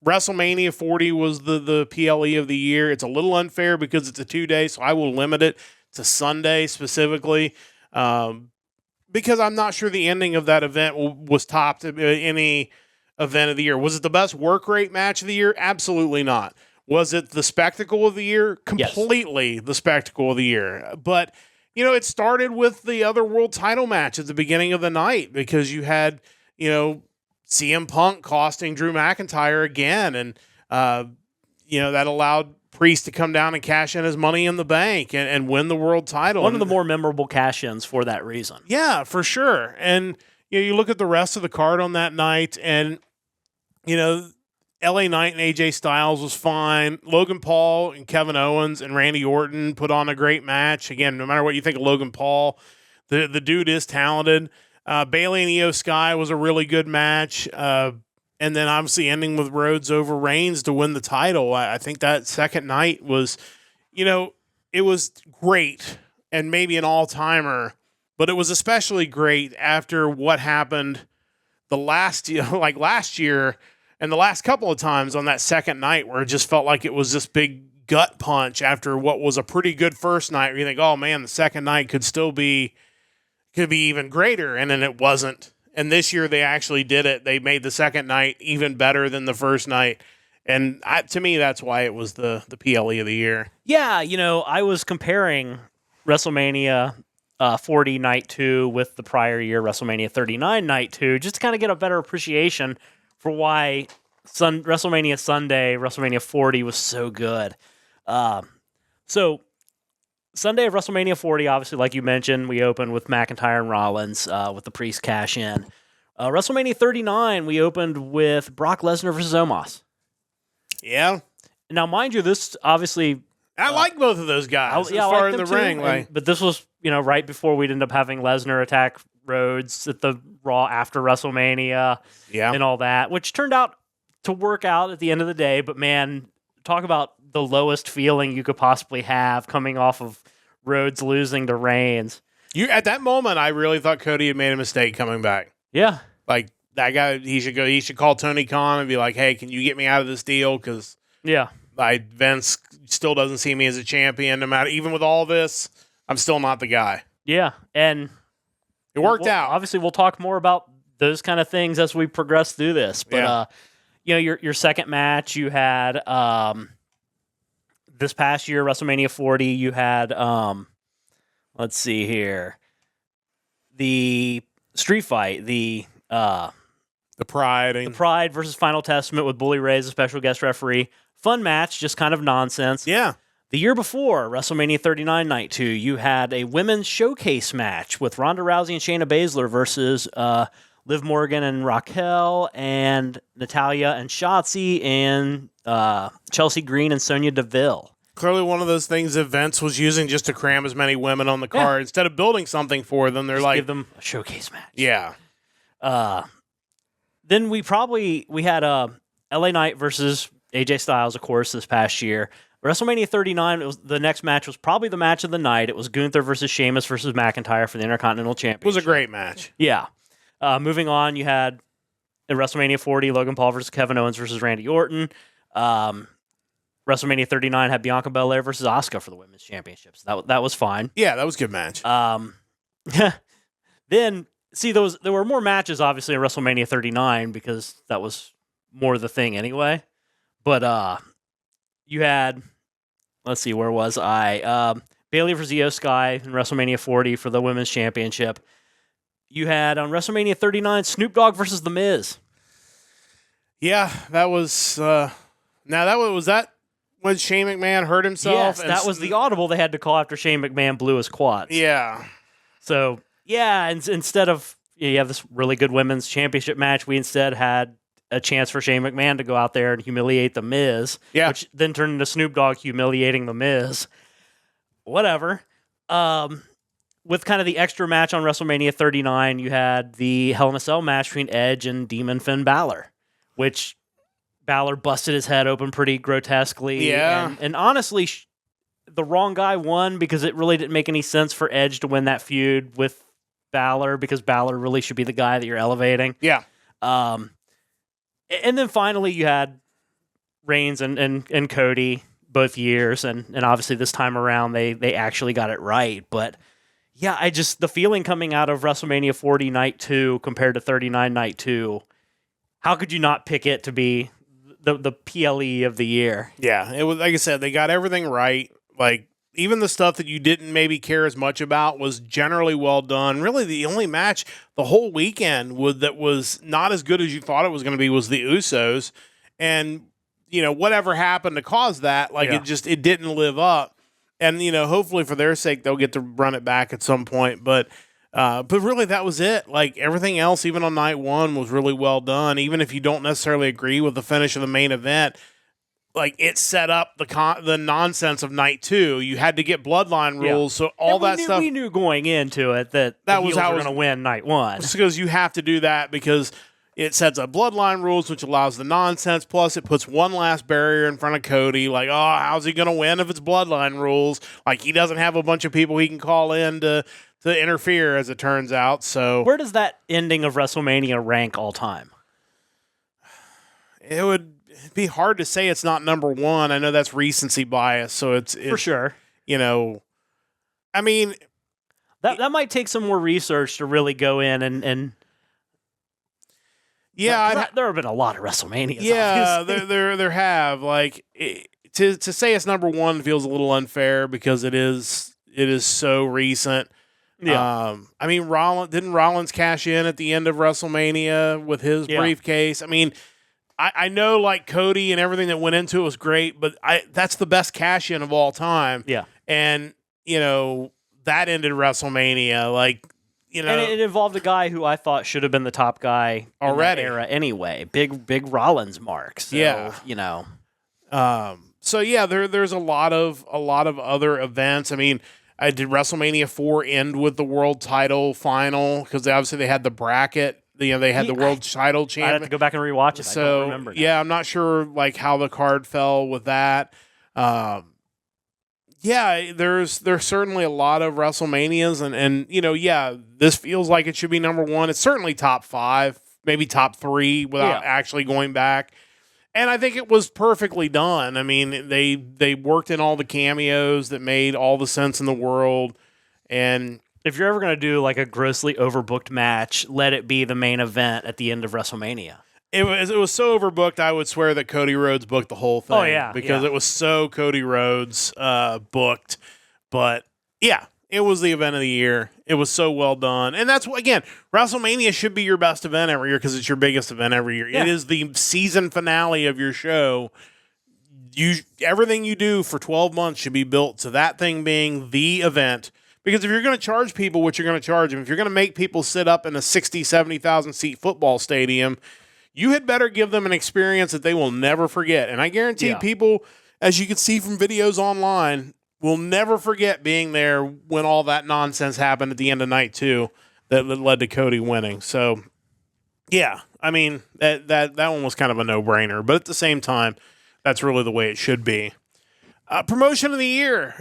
WrestleMania 40 was the PLE of the year. It's a little unfair because it's a 2-day, so I will limit it to Sunday specifically, because I'm not sure the ending of that event was topped any event of the year. Was it the best work rate match of the year? Absolutely not. Was it the spectacle of the year? Completely the spectacle of the year. But it started with the other world title match at the beginning of the night, because you had, CM Punk costing Drew McIntyre again. And, that allowed Priest to come down and cash in his Money in the Bank and win the world title. One of the more memorable cash-ins for that reason. Yeah, for sure. And, you look at the rest of the card on that night, and, LA Knight and AJ Styles was fine. Logan Paul and Kevin Owens and Randy Orton put on a great match. Again, no matter what you think of Logan Paul, the dude is talented. Bayley and Io Sky was a really good match. And then obviously ending with Rhodes over Reigns to win the title. I think that second night was, it was great and maybe an all-timer, but it was especially great after what happened last year, and the last couple of times on that second night, where it just felt like it was this big gut punch after what was a pretty good first night, where you think, oh man, the second night could be even greater. And then it wasn't. And this year they actually did it. They made the second night even better than the first night. And to me, that's why it was the PLE of the year. Yeah. I was comparing WrestleMania 40 night 2 with the prior year WrestleMania 39 night 2, just to kind of get a better appreciation for why WrestleMania Sunday, WrestleMania 40 was so good. So Sunday of WrestleMania 40, obviously, like you mentioned, we opened with McIntyre and Rollins with the Priest cash in. WrestleMania 39, we opened with Brock Lesnar versus Omos. Yeah. Now, mind you, this obviously... I like both of those guys as far in the ring. But this was, right before we'd end up having Lesnar attack Rhodes at the Raw after WrestleMania Yeah. and all that, which turned out to work out at the end of the day. But man, talk about the lowest feeling you could possibly have coming off of Rhodes losing to Reigns. At that moment, I really thought Cody had made a mistake coming back. Yeah. Like, that guy, he should call Tony Khan and be like, hey, can you get me out of this deal? Because Vince still doesn't see me as a champion. No matter, even with all this, I'm still not the guy. Yeah. And it worked out. Obviously, we'll talk more about those kind of things as we progress through this. But, your second match, you had this past year, WrestleMania 40, you had, let's see here, the street fight, the Pride versus Final Testament with Bully Ray as a special guest referee. Fun match, just kind of nonsense. Yeah. The year before, WrestleMania 39 Night 2, you had a women's showcase match with Ronda Rousey and Shayna Baszler versus Liv Morgan and Raquel and Natalya and Shotzi and Chelsea Green and Sonya Deville. Clearly one of those things that Vince was using just to cram as many women on the card. Instead of building something for them, they're just give them a showcase match. Yeah. Then we had LA Knight versus AJ Styles, of course, this past year. WrestleMania 39, the next match was probably the match of the night. It was Gunther versus Sheamus versus McIntyre for the Intercontinental Championship. It was a great match. Yeah. Moving on, you had in WrestleMania 40, Logan Paul versus Kevin Owens versus Randy Orton. WrestleMania 39 had Bianca Belair versus Asuka for the Women's Championships. That was fine. Yeah, that was a good match. Then, see, there were more matches, obviously, in WrestleMania 39 because that was more the thing anyway. But you had, let's see, where was I? Bayley versus Io Sky in WrestleMania 40 for the Women's Championship. You had on WrestleMania 39 Snoop Dogg versus The Miz. Yeah, that was. Now was that when Shane McMahon hurt himself? Yes, that was the audible they had to call after Shane McMahon blew his quads. Yeah. So instead of you have this really good women's championship match, we instead had a chance for Shane McMahon to go out there and humiliate The Miz, which then turned into Snoop Dogg humiliating The Miz. Whatever. With kind of the extra match on WrestleMania 39, you had the Hell in a Cell match between Edge and Demon Finn Balor, which Balor busted his head open pretty grotesquely. Yeah. And honestly, the wrong guy won because it really didn't make any sense for Edge to win that feud with Balor because Balor really should be the guy that you're elevating. Yeah. And then finally you had Reigns and Cody both years, and obviously this time around they actually got it right. But yeah, the feeling coming out of WrestleMania 40 Night 2 compared to 39 Night 2, how could you not pick it to be the PLE of the year? Yeah, it was, like I said, they got everything right. Like, even the stuff that you didn't maybe care as much about was generally well done. Really, the only match the whole weekend that was not as good as you thought it was going to be was the Usos. And, whatever happened to cause that, it didn't live up. And, hopefully for their sake, they'll get to run it back at some point. But really, that was it. Like, everything else, even on night one, was really well done. Even if you don't necessarily agree with the finish of the main event, like, it set up the nonsense of night two. You had to get bloodline rules, so stuff. We knew going into it that the heels were going to win night one. Just because you have to do that because it sets up bloodline rules, which allows the nonsense. Plus, it puts one last barrier in front of Cody. Like, how's he going to win if it's bloodline rules? Like, he doesn't have a bunch of people he can call in to interfere, as it turns out. So, where does that ending of WrestleMania rank all time? It would be hard to say it's not number one. I know that's recency bias, so it's for sure. I mean, that might take some more research to really go in and. Yeah, there have been a lot of WrestleManias. Yeah, obviously. there have to say it's number one feels a little unfair because it is so recent. Yeah. I mean, didn't Rollins cash in at the end of WrestleMania with his briefcase? I mean, I know like Cody and everything that went into it was great, but that's the best cash in of all time. Yeah, and that ended WrestleMania like. And it involved a guy who I thought should have been the top guy already in that era anyway. Big Rollins mark. So, So yeah, there's a lot of other events. I mean, Did WrestleMania 4 end with the world title final? Because obviously they had the bracket. They had the world title I'd have champion. to go back and rewatch it. So I don't remember now. yeah, I'm not sure like how the card fell with that. Yeah, there's certainly a lot of WrestleManias, and this feels like it should be number one. It's certainly top 5, maybe top 3 without actually going back. And I think it was perfectly done. I mean, they worked in all the cameos that made all the sense in the world. And if you're ever going to do like a grossly overbooked match, let it be the main event at the end of WrestleMania. It was so overbooked, I would swear that Cody Rhodes booked the whole thing. Oh, yeah. Because it was so Cody Rhodes booked. But, yeah, it was the event of the year. It was so well done. And that's, again, WrestleMania should be your best event every year because it's your biggest event every year. Yeah. It is the season finale of your show. Everything you do for 12 months should be built to that thing being the event. Because if you're going to charge people what you're going to charge them, if you're going to make people sit up in a 60, 70,000 seat football stadium, you had better give them an experience that they will never forget. And I guarantee people, as you can see from videos online, will never forget being there when all that nonsense happened at the end of night 2 that led to Cody winning. So, yeah, I mean, that one was kind of a no-brainer. But at the same time, that's really the way it should be. Promotion of the year.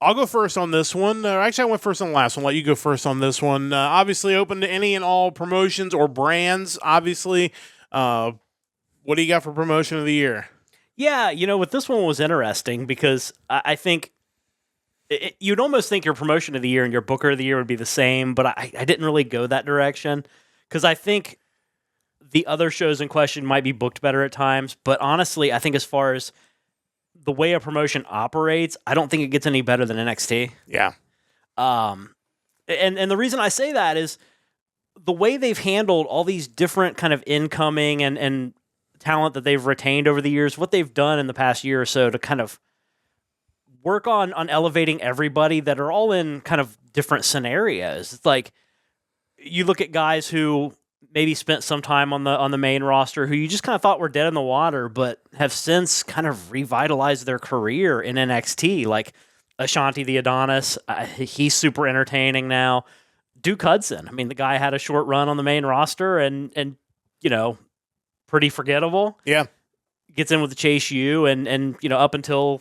I'll go first on this one. Actually, I went first on the last one. I'll let you go first on this one. Obviously, open to any and all promotions or brands, obviously. What do you got for promotion of the year? Yeah, with this one was interesting because I think you'd almost think your promotion of the year and your booker of the year would be the same, but I didn't really go that direction because I think the other shows in question might be booked better at times. But honestly, I think as far as the way a promotion operates, I don't think it gets any better than NXT. Yeah. And the reason I say that is the way they've handled all these different kind of incoming and talent that they've retained over the years, what they've done in the past year or so to kind of work on elevating everybody that are all in kind of different scenarios. It's like you look at guys who maybe spent some time on the main roster who you just kind of thought were dead in the water, but have since kind of revitalized their career in NXT, like Ashanti the Adonis. He's super entertaining now. Duke Hudson. I mean, the guy had a short run on the main roster and pretty forgettable. Yeah. Gets in with the Chase U and up until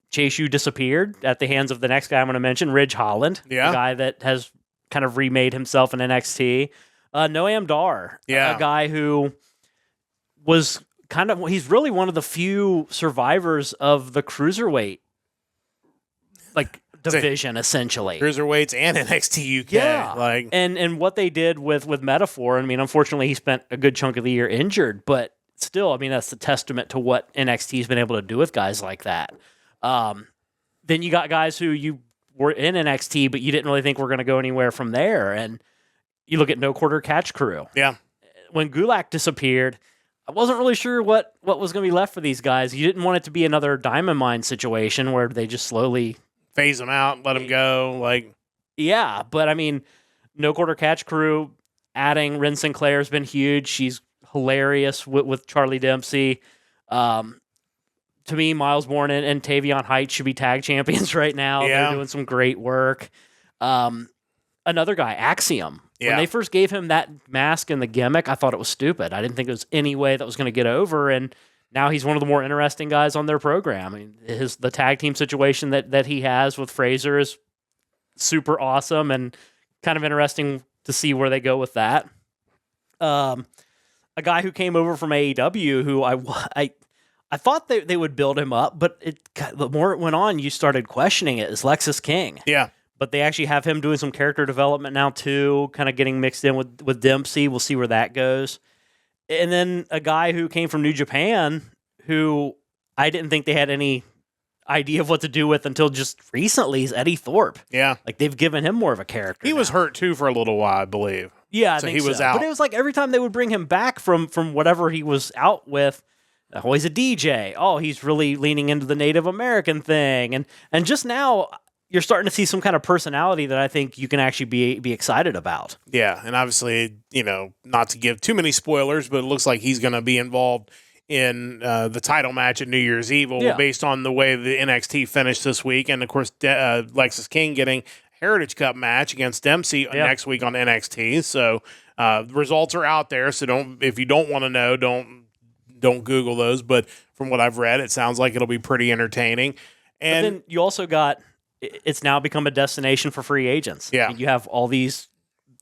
Chase U disappeared at the hands of the next guy I'm going to mention, Ridge Holland. Yeah. The guy that has kind of remade himself in NXT. Noam Dar, a guy who was he's really one of the few survivors of the cruiserweight division, essentially. Cruiserweights and NXT UK. Yeah. And what they did with Metaphor, I mean, unfortunately, he spent a good chunk of the year injured, but still, I mean, that's a testament to what NXT's been able to do with guys like that. Then you got guys who you were in NXT, but you didn't really think were going to go anywhere from there. And you look at No Quarter Catch Crew. Yeah. When Gulak disappeared, I wasn't really sure what was going to be left for these guys. You didn't want it to be another Diamond Mine situation where they just slowly phase them out, let them go. Yeah, but I mean, No Quarter Catch Crew, adding Ren Sinclair has been huge. She's hilarious with Charlie Dempsey. To me, Miles Bourne and Tavion Heights should be tag champions right now. Yeah. They're doing some great work. Another guy, Axiom. Yeah. When they first gave him that mask and the gimmick, I thought it was stupid. I didn't think it was any way that was going to get over, and now he's one of the more interesting guys on their program. I mean, the tag team situation that he has with Fraser is super awesome and kind of interesting to see where they go with that. A guy who came over from AEW who I thought they would build him up, but the more it went on, you started questioning it, is Lexus King. Yeah. But they actually have him doing some character development now too, kind of getting mixed in with Dempsey. We'll see where that goes. And then a guy who came from New Japan who I didn't think they had any idea of what to do with until just recently is Eddie Thorpe. Yeah. Like they've given him more of a character. He was hurt too for a little while, I believe. Yeah, I think he was out. But it was like every time they would bring him back from whatever he was out with, oh, he's a DJ. Oh, he's really leaning into the Native American thing. And just now you're starting to see some kind of personality that I think you can actually be excited about. Yeah, and obviously, not to give too many spoilers, but it looks like he's going to be involved in the title match at New Year's Eve, Yeah. based on the way the NXT finished this week. And, of course, Lexus King getting Heritage Cup match against Dempsey next week on NXT. So the results are out there. So if you don't want to know, don't Google those. But from what I've read, it sounds like it'll be pretty entertaining. And but then you also got, it's now become a destination for free agents. Yeah. You have all these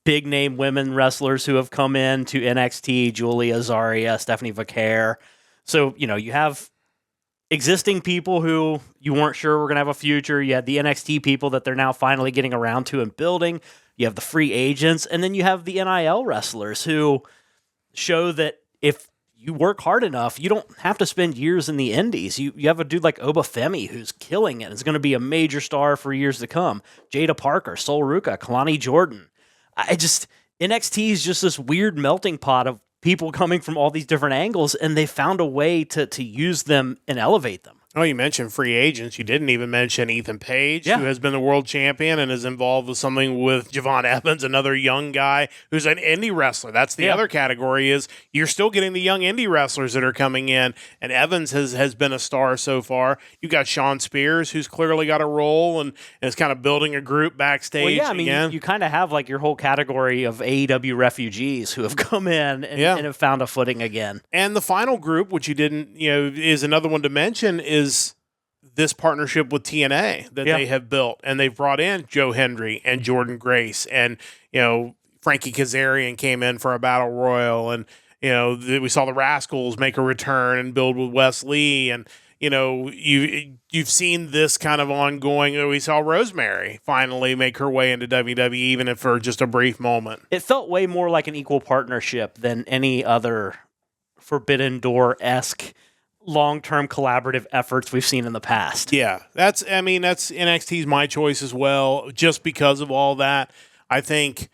big name women wrestlers who have come in to NXT, Julia Azaria, Stephanie Vaquer. So, you have existing people who you weren't sure were going to have a future. You had the NXT people that they're now finally getting around to and building. You have the free agents, and then you have the NIL wrestlers who show that if you work hard enough, you don't have to spend years in the indies. You have a dude like Obafemi who's killing it. It's going to be a major star for years to come. Jada Parker, Sol Ruka, Kalani Jordan. NXT is just this weird melting pot of people coming from all these different angles, and they found a way to use them and elevate them. Oh, you mentioned free agents. You didn't even mention Ethan Page, Yeah. who has been the world champion and is involved with something with Javon Evans, another young guy who's an indie wrestler. That's the other category, is you're still getting the young indie wrestlers that are coming in, and Evans has been a star so far. You got Sean Spears, who's clearly got a role and is kind of building a group backstage. Well, yeah, I mean, again. you kind of have like your whole category of AEW refugees who have come in and have found a footing again. And the final group, which you didn't, is another one to mention, is this partnership with TNA that they have built. And they've brought in Joe Hendry and Jordan Grace. And, Frankie Kazarian came in for a battle royal. And, we saw the Rascals make a return and build with Wes Lee. And, you've seen this kind of ongoing. We saw Rosemary finally make her way into WWE, even if for just a brief moment. It felt way more like an equal partnership than any other Forbidden Door-esque long-term collaborative efforts we've seen in the past. Yeah, that's NXT's my choice as well, just because of all that. I think,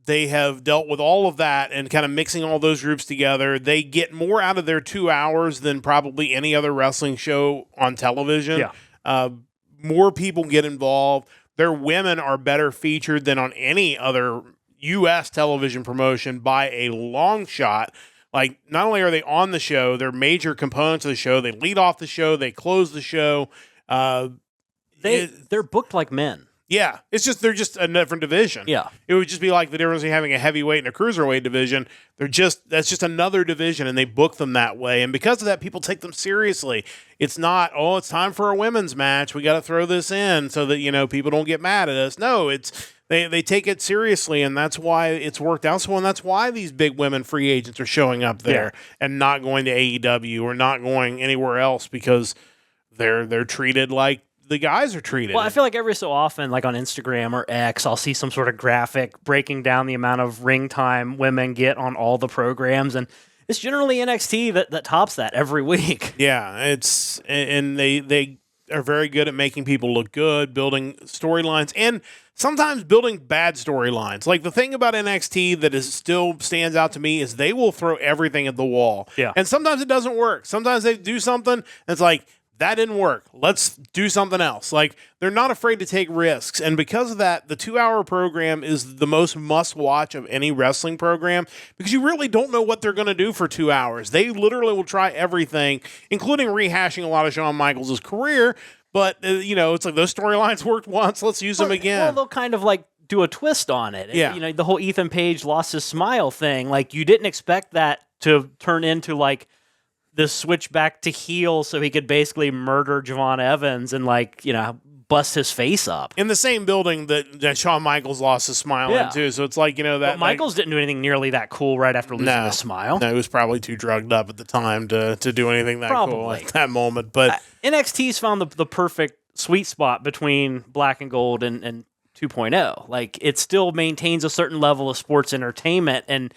they have dealt with all of that and kind of mixing all those groups together. They get more out of their 2 hours than probably any other wrestling show on television. Yeah. More people get involved. Their women are better featured than on any other U.S. television promotion by a long shot. Like, not only are they on the show, they're major components of the show. They lead off the show. They close the show. They're booked like men. Yeah, they're just a different division. Yeah. It would just be like the difference between having a heavyweight and a cruiserweight division. That's just another division, and they book them that way. And because of that, people take them seriously. It's not, it's time for a women's match. We got to throw this in so that, people don't get mad at us. No, they take it seriously, and that's why it's worked out so well. And that's why these big women free agents are showing up there and not going to AEW or not going anywhere else, because they're treated like the guys are treated. Well, I feel like every so often, like on Instagram or X, I'll see some sort of graphic breaking down the amount of ring time women get on all the programs, and it's generally NXT that tops that every week. Yeah, and they are very good at making people look good, building storylines, and sometimes building bad storylines. Like, the thing about NXT that still stands out to me is they will throw everything at the wall. Yeah. And sometimes it doesn't work. Sometimes they do something that's like, that didn't work. Let's do something else. Like, they're not afraid to take risks. And because of that, the 2-hour program is the most must-watch of any wrestling program, because you really don't know what they're going to do for 2 hours. They literally will try everything, including rehashing a lot of Shawn Michaels' career. But, it's like, those storylines worked once. Let's use them again. Well, they'll kind of like do a twist on it. Yeah. The whole Ethan Page lost his smile thing. Like, you didn't expect that to turn into like the switch back to heel so he could basically murder Javon Evans and bust his face up. In the same building that Shawn Michaels lost his smile in, too. So it's like, that... But Michaels didn't do anything nearly that cool right after losing his smile. No, he was probably too drugged up at the time to do anything that cool at that moment. But NXT's found the perfect sweet spot between Black and Gold and 2.0. Like, it still maintains a certain level of sports entertainment, and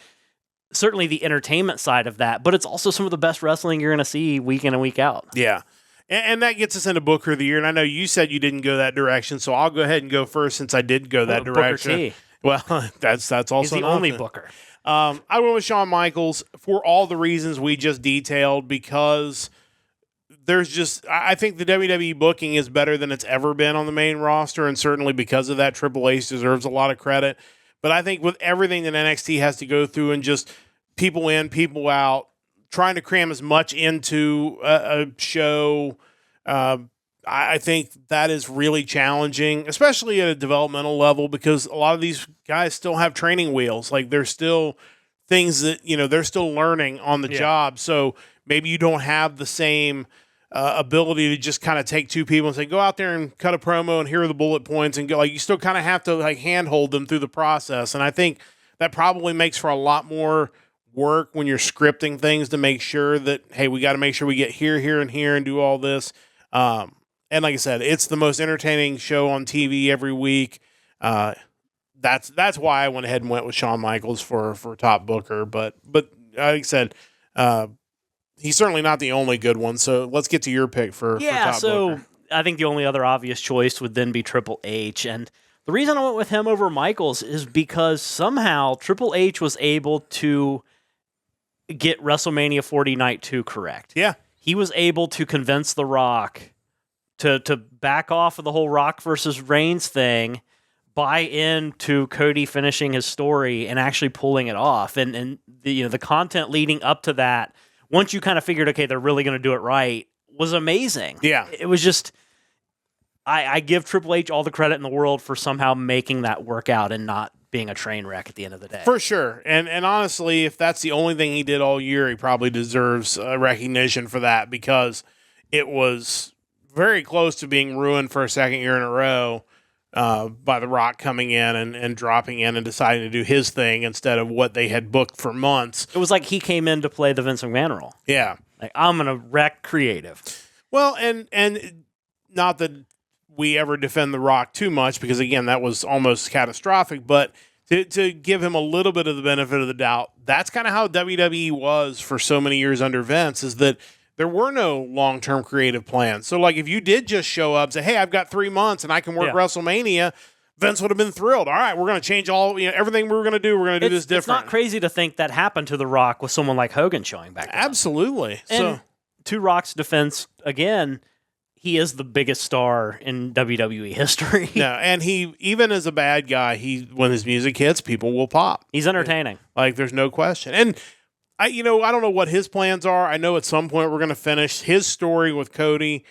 certainly the entertainment side of that, but it's also some of the best wrestling you're going to see week in and week out. Yeah. And that gets us into Booker of the Year. And I know you said you didn't go that direction, so I'll go ahead and go first, since I did go that direction. Booker T. Well, that's also He's the only Booker. I went with Shawn Michaels for all the reasons we just detailed, because I think the WWE booking is better than it's ever been on the main roster, and certainly because of that, Triple H deserves a lot of credit. But I think with everything that NXT has to go through, and just people in, people out, trying to cram as much into a show. I think that is really challenging, especially at a developmental level, because a lot of these guys still have training wheels. Like, there's still things that, they're still learning on the job. So maybe you don't have the same ability to just kind of take two people and say, go out there and cut a promo and here are the bullet points and go. Like, you still kind of have to like handhold them through the process. And I think that probably makes for a lot more work when you're scripting things to make sure that, hey, we got to make sure we get here, here, and here and do all this. And like I said, it's the most entertaining show on TV every week. That's why I went ahead and went with Shawn Michaels for top booker. But like I said, he's certainly not the only good one. So let's get to your pick for top booker. I think the only other obvious choice would then be Triple H. And the reason I went with him over Michaels is because somehow Triple H was able to get WrestleMania 40 Night 2 correct. Yeah. He was able to convince The Rock to back off of the whole Rock versus Reigns thing, buy into Cody finishing his story and actually pulling it off. And the content leading up to that, once you kind of figured, okay, they're really going to do it right, was amazing. Yeah. It was just, I give Triple H all the credit in the world for somehow making that work out and not being a train wreck at the end of the day. For sure. And honestly, if that's the only thing he did all year, he probably deserves recognition for that, because it was very close to being ruined for a second year in a row by The Rock coming in and dropping in and deciding to do his thing instead of what they had booked for months. It was like he came in to play the Vince McMahon role. Yeah. Like, I'm going to wreck creative. Well, and not that we ever defend The Rock too much, because, again, that was almost catastrophic, but to give him a little bit of the benefit of the doubt, that's kind of how WWE was for so many years under Vince, is that there were no long-term creative plans. So, like, if you did just show up and say, hey, I've got 3 months and I can work WrestleMania, Vince would have been thrilled. All right, we're going to change everything we were going to do. We're going to do this different. It's not crazy to think that happened to The Rock with someone like Hogan showing back then. Absolutely. And to Rock's defense, again, he is the biggest star in WWE history. No, and he, even as a bad guy, when his music hits, people will pop. He's entertaining. Like, there's no question. And I don't know what his plans are. I know at some point we're going to finish his story with Cody.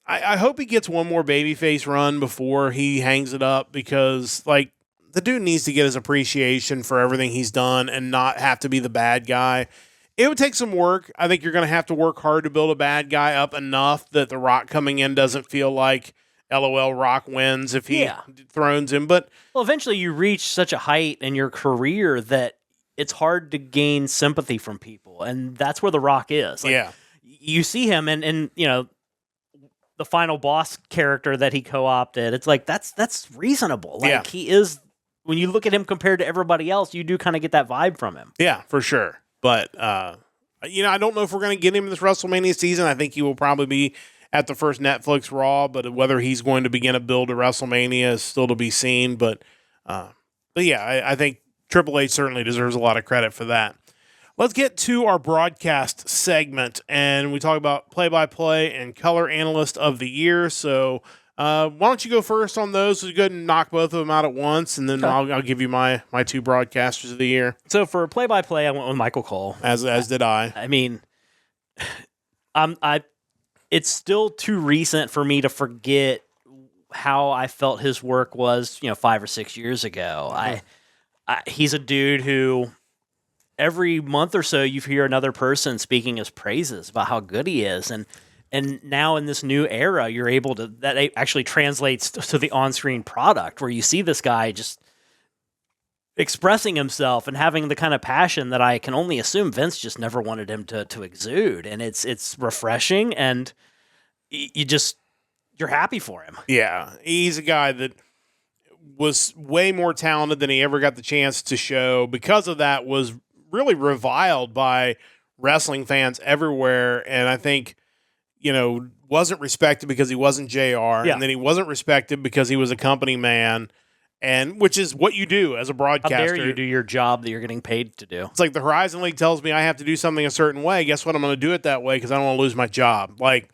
I hope he gets one more babyface run before he hangs it up, because, like, the dude needs to get his appreciation for everything he's done and not have to be the bad guy. It would take some work. I think you're going to have to work hard to build a bad guy up enough that The Rock coming in doesn't feel like LOL Rock wins if he thrones him. But eventually you reach such a height in your career that it's hard to gain sympathy from people, and that's where The Rock is. Like, you see him, and the final boss character that he co-opted. It's like that's reasonable. Like, he is. When you look at him compared to everybody else, you do kind of get that vibe from him. Yeah, for sure. But I don't know if we're going to get him in this WrestleMania season. I think he will probably be at the first Netflix Raw, but whether he's going to begin a build to WrestleMania is still to be seen. But yeah, I think Triple H certainly deserves a lot of credit for that. Let's get to our broadcast segment, and we talk about play-by-play and color analyst of the year. So why don't you go first on those? So go ahead and knock both of them out at once, and then I'll give you my two broadcasters of the year. So for play-by-play, I went with Michael Cole. As did I. I mean, it's still too recent for me to forget how I felt his work was, 5 or 6 years ago. He's a dude who every month or so you hear another person speaking his praises about how good he is. And now in this new era, you're able to, that actually translates to the on-screen product, where you see this guy just expressing himself and having the kind of passion that I can only assume Vince just never wanted him to exude. And it's refreshing, and you're happy for him. Yeah, he's a guy that was way more talented than he ever got the chance to show. Because of that, was really reviled by wrestling fans everywhere. And I think, wasn't respected because he wasn't JR. Yeah. And then he wasn't respected because he was a company man. And which is what you do as a broadcaster. How dare you do your job that you're getting paid to do? It's like the Horizon League tells me I have to do something a certain way. Guess what? I'm going to do it that way because I don't want to lose my job. Like,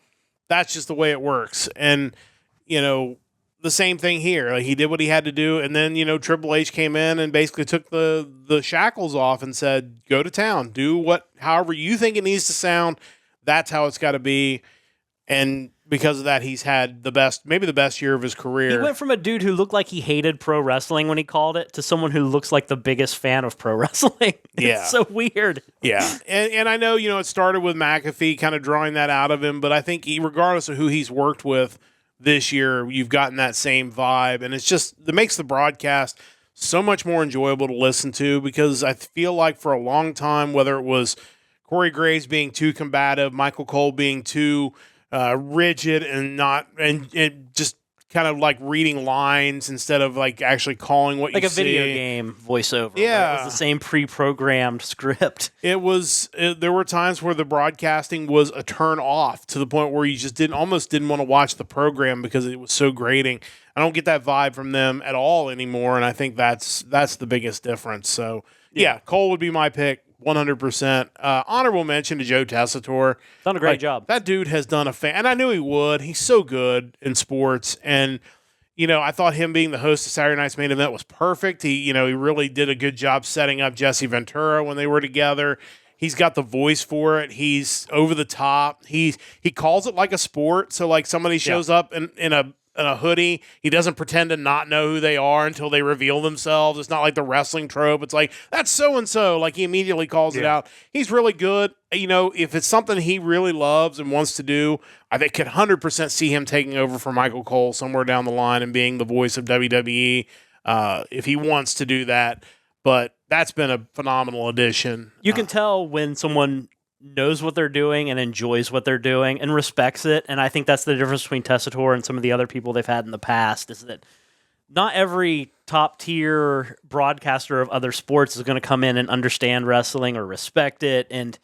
that's just the way it works. And, the the same thing here. Like, he did what he had to do, and then Triple H came in and basically took the shackles off and said, "Go to town, do however you think it needs to sound. That's how it's got to be." And because of that, he's had maybe the best year of his career. He went from a dude who looked like he hated pro wrestling when he called it to someone who looks like the biggest fan of pro wrestling. It's so weird. Yeah. And I know, it started with McAfee kind of drawing that out of him, but I think regardless of who he's worked with this year, you've gotten that same vibe. And it makes the broadcast so much more enjoyable to listen to, because I feel like for a long time, whether it was Corey Graves being too combative, Michael Cole being too rigid and just kind of like reading lines instead of like actually calling what like you a see. video game voiceover. Yeah, it was the same pre-programmed script. There were times where the broadcasting was a turn off to the point where you just almost didn't want to watch the program because it was so grating. I don't get that vibe from them at all anymore, and I think that's the biggest difference. So yeah, Cole would be my pick. 100%. Honorable mention to Joe Tessitore. Done a great job. That dude has done and I knew he would. He's so good in sports. And, I thought him being the host of Saturday Night's Main Event was perfect. He really did a good job setting up Jesse Ventura when they were together. He's got the voice for it. He's over the top. He calls it like a sport. So like somebody shows up in a hoodie, he doesn't pretend to not know who they are until they reveal themselves. It's not like the wrestling trope. It's like, that's so-and-so. Like, he immediately calls it out. He's really good. If it's something he really loves and wants to do, I think could 100% see him taking over for Michael Cole somewhere down the line and being the voice of WWE if he wants to do that. But that's been a phenomenal addition. You can tell when someone knows what they're doing and enjoys what they're doing and respects it. And I think that's the difference between Tessitore and some of the other people they've had in the past, is that not every top tier broadcaster of other sports is going to come in and understand wrestling or respect it. And,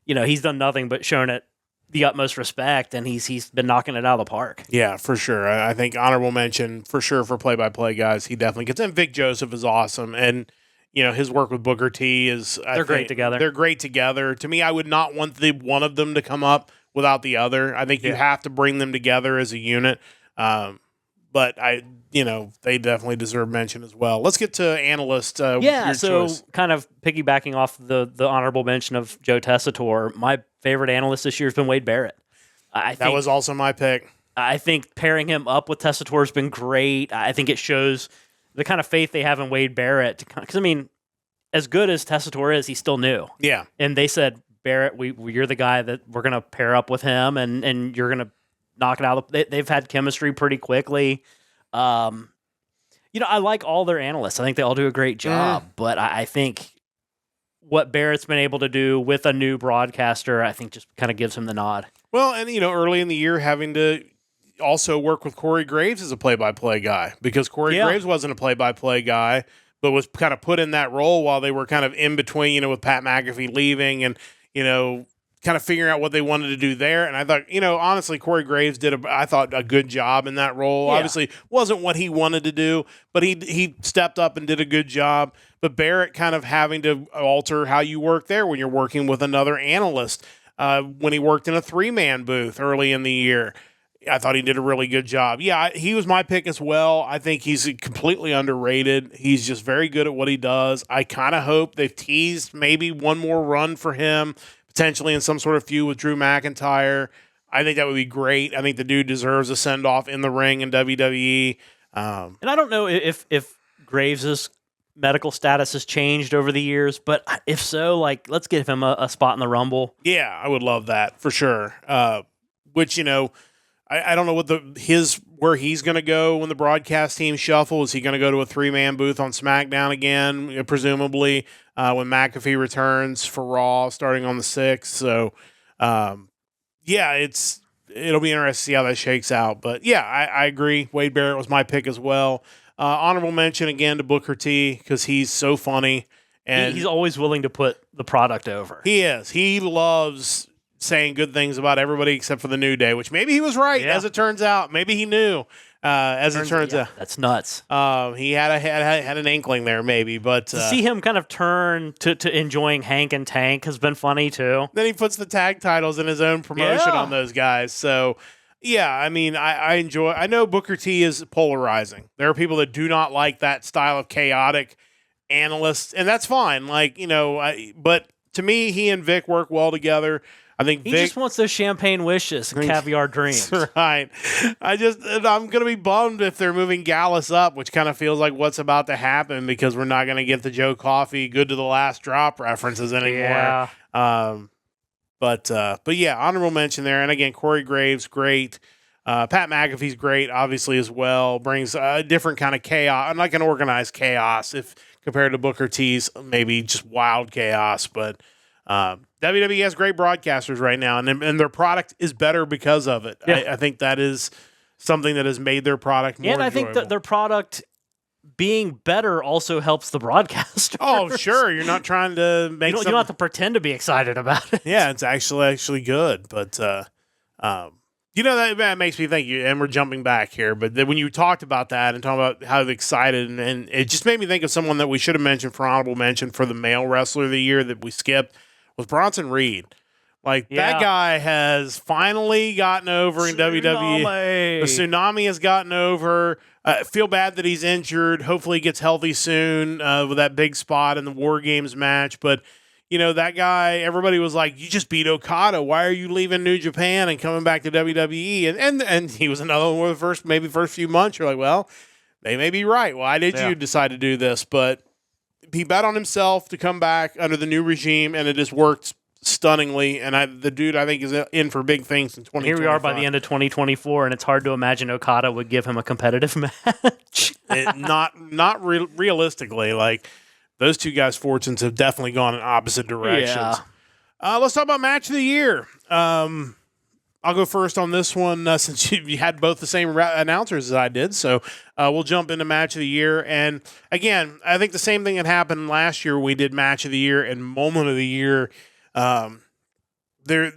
he's done nothing but shown it the utmost respect, and he's been knocking it out of the park. Yeah, for sure. I think honorable mention for sure for play-by-play guys. He definitely gets in. Vic Joseph is awesome. And, his work with Booker T is... They're great together. They're great together. To me, I would not want one of them to come up without the other. I think you have to bring them together as a unit. But they definitely deserve mention as well. Let's get to analyst. So choice. Kind of piggybacking off the honorable mention of Joe Tessitore, my favorite analyst this year has been Wade Barrett. That was also my pick. I think pairing him up with Tessitore has been great. I think it shows the kind of faith they have in Wade Barrett. Because, as good as Tessitore is, he's still new. Yeah. And they said, Barrett, you're the guy that we're going to pair up with him, and you're going to knock it out. They've had chemistry pretty quickly. I like all their analysts. I think they all do a great job. But I think what Barrett's been able to do with a new broadcaster, I think just kind of gives him the nod. Well, and, early in the year, having to also work with Corey Graves as a play-by-play guy, because Corey Graves wasn't a play-by-play guy, but was kind of put in that role while they were kind of in between, with Pat McAfee leaving and, kind of figuring out what they wanted to do there. And I thought, honestly, Corey Graves did, I thought, a good job in that role. Yeah. Obviously, wasn't what he wanted to do, but he stepped up and did a good job. But Barrett kind of having to alter how you work there when you're working with another analyst. When he worked in a 3-man booth early in the year, I thought he did a really good job. Yeah, he was my pick as well. I think he's completely underrated. He's just very good at what he does. I kind of hope they've teased maybe one more run for him, potentially in some sort of feud with Drew McIntyre. I think that would be great. I think the dude deserves a send-off in the ring in WWE. And I don't know if Graves' medical status has changed over the years, but if so, let's give him a spot in the Rumble. Yeah, I would love that for sure. Which, I don't know where he's going to go when the broadcast team shuffles. Is he going to go to a 3-man booth on SmackDown again, presumably, when McAfee returns for Raw starting on the 6th? So, it'll be interesting to see how that shakes out. But, yeah, I agree. Wade Barrett was my pick as well. Honorable mention again to Booker T, because he's so funny. And he's always willing to put the product over. He is. He loves saying good things about everybody except for the New Day, which maybe he was right, as it turns out. Maybe he knew, it turns out. That's nuts. He had an inkling there, maybe. But to see him kind of turn to enjoying Hank and Tank has been funny, too. Then he puts the tag titles in his own promotion on those guys. So, Yeah, I mean, I enjoy. I know Booker T is polarizing. There are people that do not like that style of chaotic analysts, and that's fine. Like but to me, he and Vic work well together. I think He Vic just wants those champagne wishes and caviar dreams. That's right. I'm going to be bummed if they're moving Gallus up, which kind of feels like what's about to happen because we're not going to get the Joe Coffey good to the last drop references anymore. Yeah. But yeah, honorable mention there. And again, Corey Graves, great. Pat McAfee's great, obviously, as well. Brings a different kind of chaos, like an organized chaos, if compared to Booker T's maybe just wild chaos. But WWE has great broadcasters right now, and their product is better because of it. Yeah. I think that is something that has made their product more enjoyable. And I think that their product being better also helps the broadcaster. Oh, sure. You're not trying to make you don't have to pretend to be excited about it. Yeah, it's actually good. But, that makes me think, and we're jumping back here, but when you talked about that and talking about how excited, and it just made me think of someone that we should have mentioned for honorable mention for the male wrestler of the year that we skipped was Bronson Reed. Like, that guy has finally gotten over in WWE. The tsunami has gotten over. Feel bad that he's injured. Hopefully he gets healthy soon with that big spot in the War Games match. But, that guy, everybody was like, you just beat Okada. Why are you leaving New Japan and coming back to WWE? And he was another one of the first few months. You're like, well, they may be right. Why did you decide to do this? But he bet on himself to come back under the new regime, and it just worked stunningly. And the dude, I think, is in for big things in 2025. Here we are by the end of 2024, and it's hard to imagine Okada would give him a competitive match. Not realistically. Like, those two guys' fortunes have definitely gone in opposite directions. Yeah. Let's talk about match of the year. I'll go first on this one since you had both the same announcers as I did. So we'll jump into match of the year. And again, I think the same thing that happened last year. We did match of the year and moment of the year. They're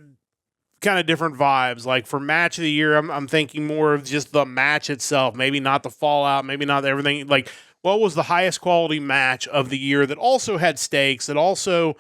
kind of different vibes. Like for match of the year, I'm thinking more of just the match itself. Maybe not the fallout. Maybe not everything. Like, what was the highest quality match of the year that also had stakes, that also,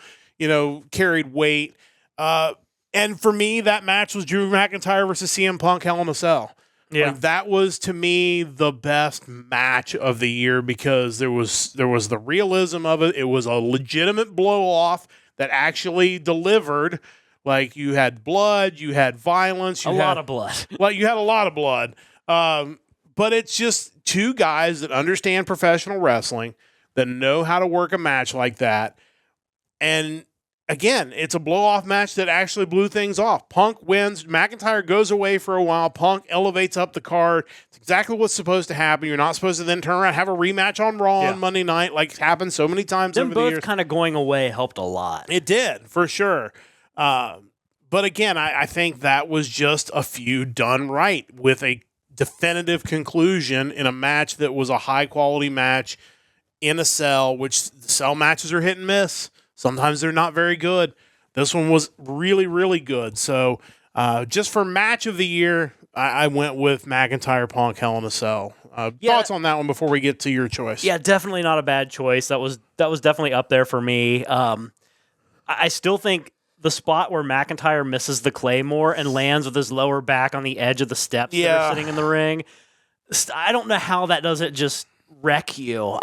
carried weight? And for me, that match was Drew McIntyre versus CM Punk Hell in a Cell. Yeah. Like, that was, to me, the best match of the year because there was the realism of it. It was a legitimate blow-off that actually delivered. Like, you had blood, you had violence. You had lot of blood. Well, you had a lot of blood. But it's just two guys that understand professional wrestling, that know how to work a match like that. And again, it's a blow-off match that actually blew things off. Punk wins. McIntyre goes away for a while. Punk elevates up the card. It's exactly what's supposed to happen. You're not supposed to then turn around and have a rematch on Raw on Monday night like it's happened so many times over the years. Them both kind of going away helped a lot. It did, for sure. But again, I think that was just a feud done right with a definitive conclusion in a match that was a high-quality match in a cell, which the cell matches are hit and miss. Sometimes they're not very good. This one was really, really good. So just for match of the year, I went with McIntyre Punk Hell in a Cell. Thoughts on that one before we get to your choice? Yeah, definitely not a bad choice. That was definitely up there for me. I still think the spot where McIntyre misses the Claymore and lands with his lower back on the edge of the steps that are sitting in the ring, I don't know how that doesn't just wreck you.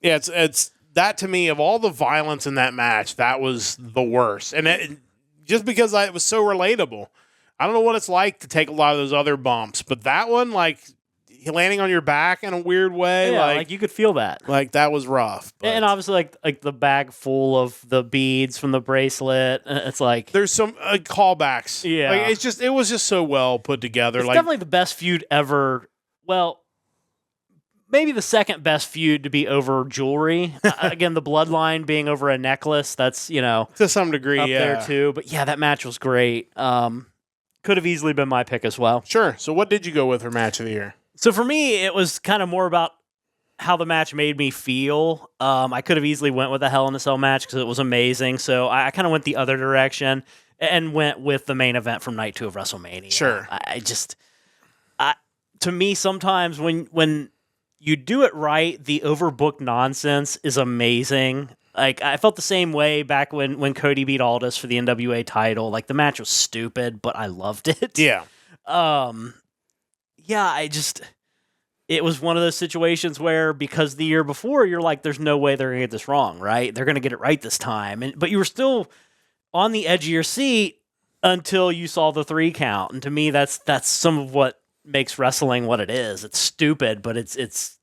It's that to me, of all the violence in that match, that was the worst. And just because it was so relatable. I don't know what it's like to take a lot of those other bumps, but that one, like landing on your back in a weird way, like you could feel that. Like that was rough. But. And obviously, like the bag full of the beads from the bracelet. It's like there's some callbacks. Yeah, like, it was just so well put together. It's definitely the best feud ever. Well, maybe the second best feud to be over jewelry. Again, the bloodline being over a necklace. That's to some degree up there too. But yeah, that match was great. Could have easily been my pick as well. Sure. So what did you go with for match of the year? So for me, it was kind of more about how the match made me feel. I could have easily went with a Hell in a Cell match because it was amazing. So I kind of went the other direction and went with the main event from night 2 of WrestleMania. Sure. To me, sometimes when you do it right, the overbooked nonsense is amazing. Like, I felt the same way back when Cody beat Aldis for the NWA title. Like, the match was stupid, but I loved it. Yeah. Yeah, it was one of those situations where because the year before you're like, there's no way they're gonna get this wrong, right? They're gonna get it right this time, but you were still on the edge of your seat until you saw the 3 count. And to me, that's some of what makes wrestling what it is. It's stupid, but it's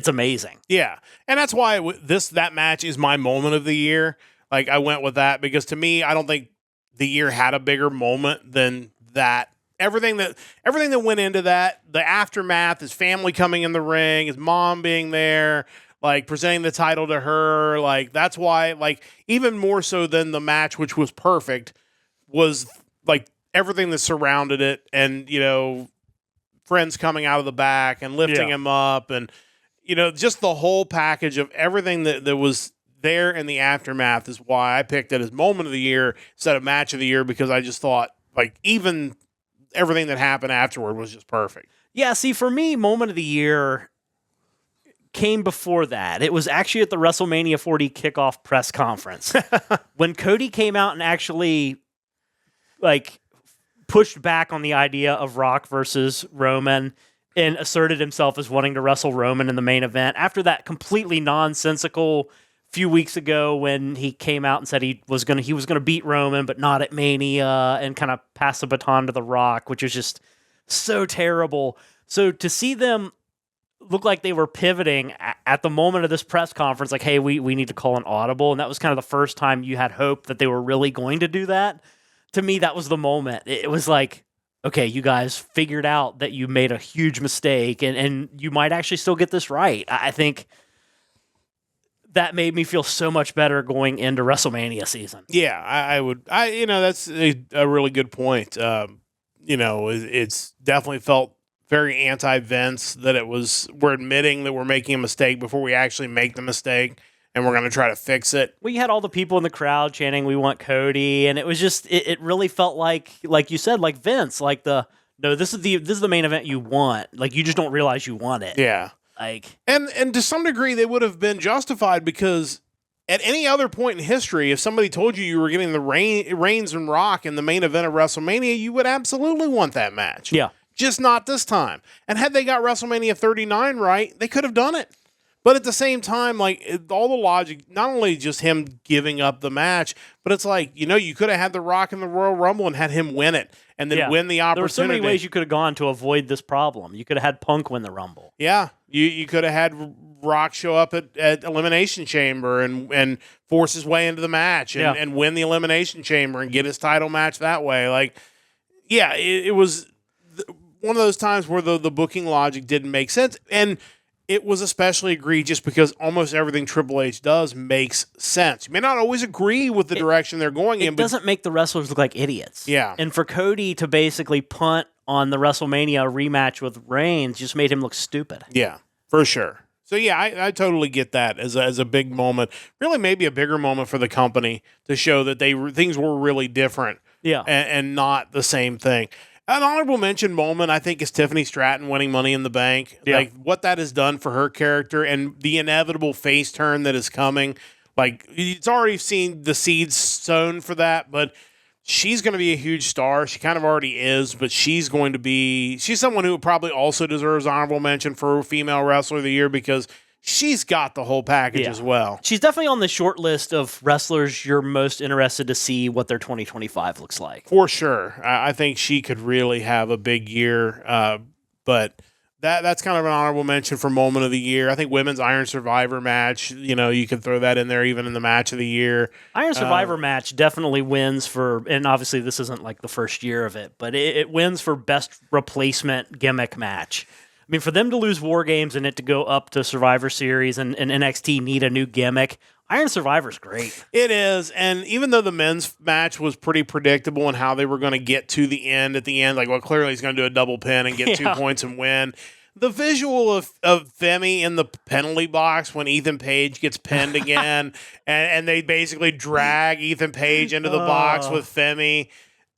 amazing. Yeah, and that's why that match is my moment of the year. Like I went with that because to me, I don't think the year had a bigger moment than that. Everything that went into that, the aftermath, his family coming in the ring, his mom being there, like presenting the title to her, like that's why, like even more so than the match, which was perfect, was like everything that surrounded it, and friends coming out of the back and lifting him up, and just the whole package of everything that was there in the aftermath is why I picked it as moment of the year instead of match of the year, because I just thought like even everything that happened afterward was just perfect. Yeah, see, for me, moment of the year came before that. It was actually at the WrestleMania 40 kickoff press conference when Cody came out and actually like pushed back on the idea of Rock versus Roman and asserted himself as wanting to wrestle Roman in the main event after that completely nonsensical few weeks ago when he came out and said he was gonna beat Roman, but not at Mania, and kind of pass the baton to The Rock, which was just so terrible. So to see them look like they were pivoting at the moment of this press conference, like, hey, we need to call an audible, and that was kind of the first time you had hope that they were really going to do that. To me, that was the moment. It was like, okay, you guys figured out that you made a huge mistake, and you might actually still get this right. I think that made me feel so much better going into WrestleMania season. Yeah, I would. That's a really good point. It's definitely felt very anti-Vince that we're admitting that we're making a mistake before we actually make the mistake, and we're going to try to fix it. We had all the people in the crowd chanting, "We want Cody," and it was just it really felt like you said, like Vince, like this is the main event you want. Like you just don't realize you want it. Yeah. And to some degree, they would have been justified, because at any other point in history, if somebody told you were getting the Reigns and Rock in the main event of WrestleMania, you would absolutely want that match. Yeah. Just not this time. And had they got WrestleMania 39 right, they could have done it. But at the same time, like all the logic, not only just him giving up the match, but it's like, you could have had The Rock in the Royal Rumble and had him win it and then win the opportunity. There were so many ways you could have gone to avoid this problem. You could have had Punk win the Rumble. Yeah. You could have had Rock show up at Elimination Chamber and force his way into the match and win the Elimination Chamber and get his title match that way. Like, yeah, it was one of those times where the booking logic didn't make sense. And it was especially egregious because almost everything Triple H does makes sense. You may not always agree with the direction they're going in. It doesn't make the wrestlers look like idiots. Yeah. And for Cody to basically punt on the WrestleMania rematch with Reigns just made him look stupid. Yeah, for sure. So, yeah, I totally get that as a big moment. Really maybe a bigger moment for the company to show that things were really different and not the same thing. An honorable mention moment, I think, is Tiffany Stratton winning Money in the Bank. Yeah. Like, what that has done for her character and the inevitable face turn that is coming. Like, it's already seen the seeds sown for that, but she's going to be a huge star. She kind of already is, but she's someone who probably also deserves honorable mention for Female Wrestler of the Year because she's got the whole package as well. She's definitely on the short list of wrestlers you're most interested to see what their 2025 looks like. For sure. I think she could really have a big year, but that's kind of an honorable mention for moment of the year. I think women's Iron Survivor match, you could throw that in there even in the match of the year. Iron Survivor match definitely wins for, and obviously this isn't like the first year of it, but it wins for best replacement gimmick match. I mean, for them to lose War Games and it to go up to Survivor Series and NXT need a new gimmick, Iron Survivor's great. It is, and even though the men's match was pretty predictable in how they were going to get to the end at the end, like, well, clearly he's going to do a double pin and get 2 points and win. The visual of Femi in the penalty box when Ethan Page gets pinned again, and they basically drag Ethan Page into the box with Femi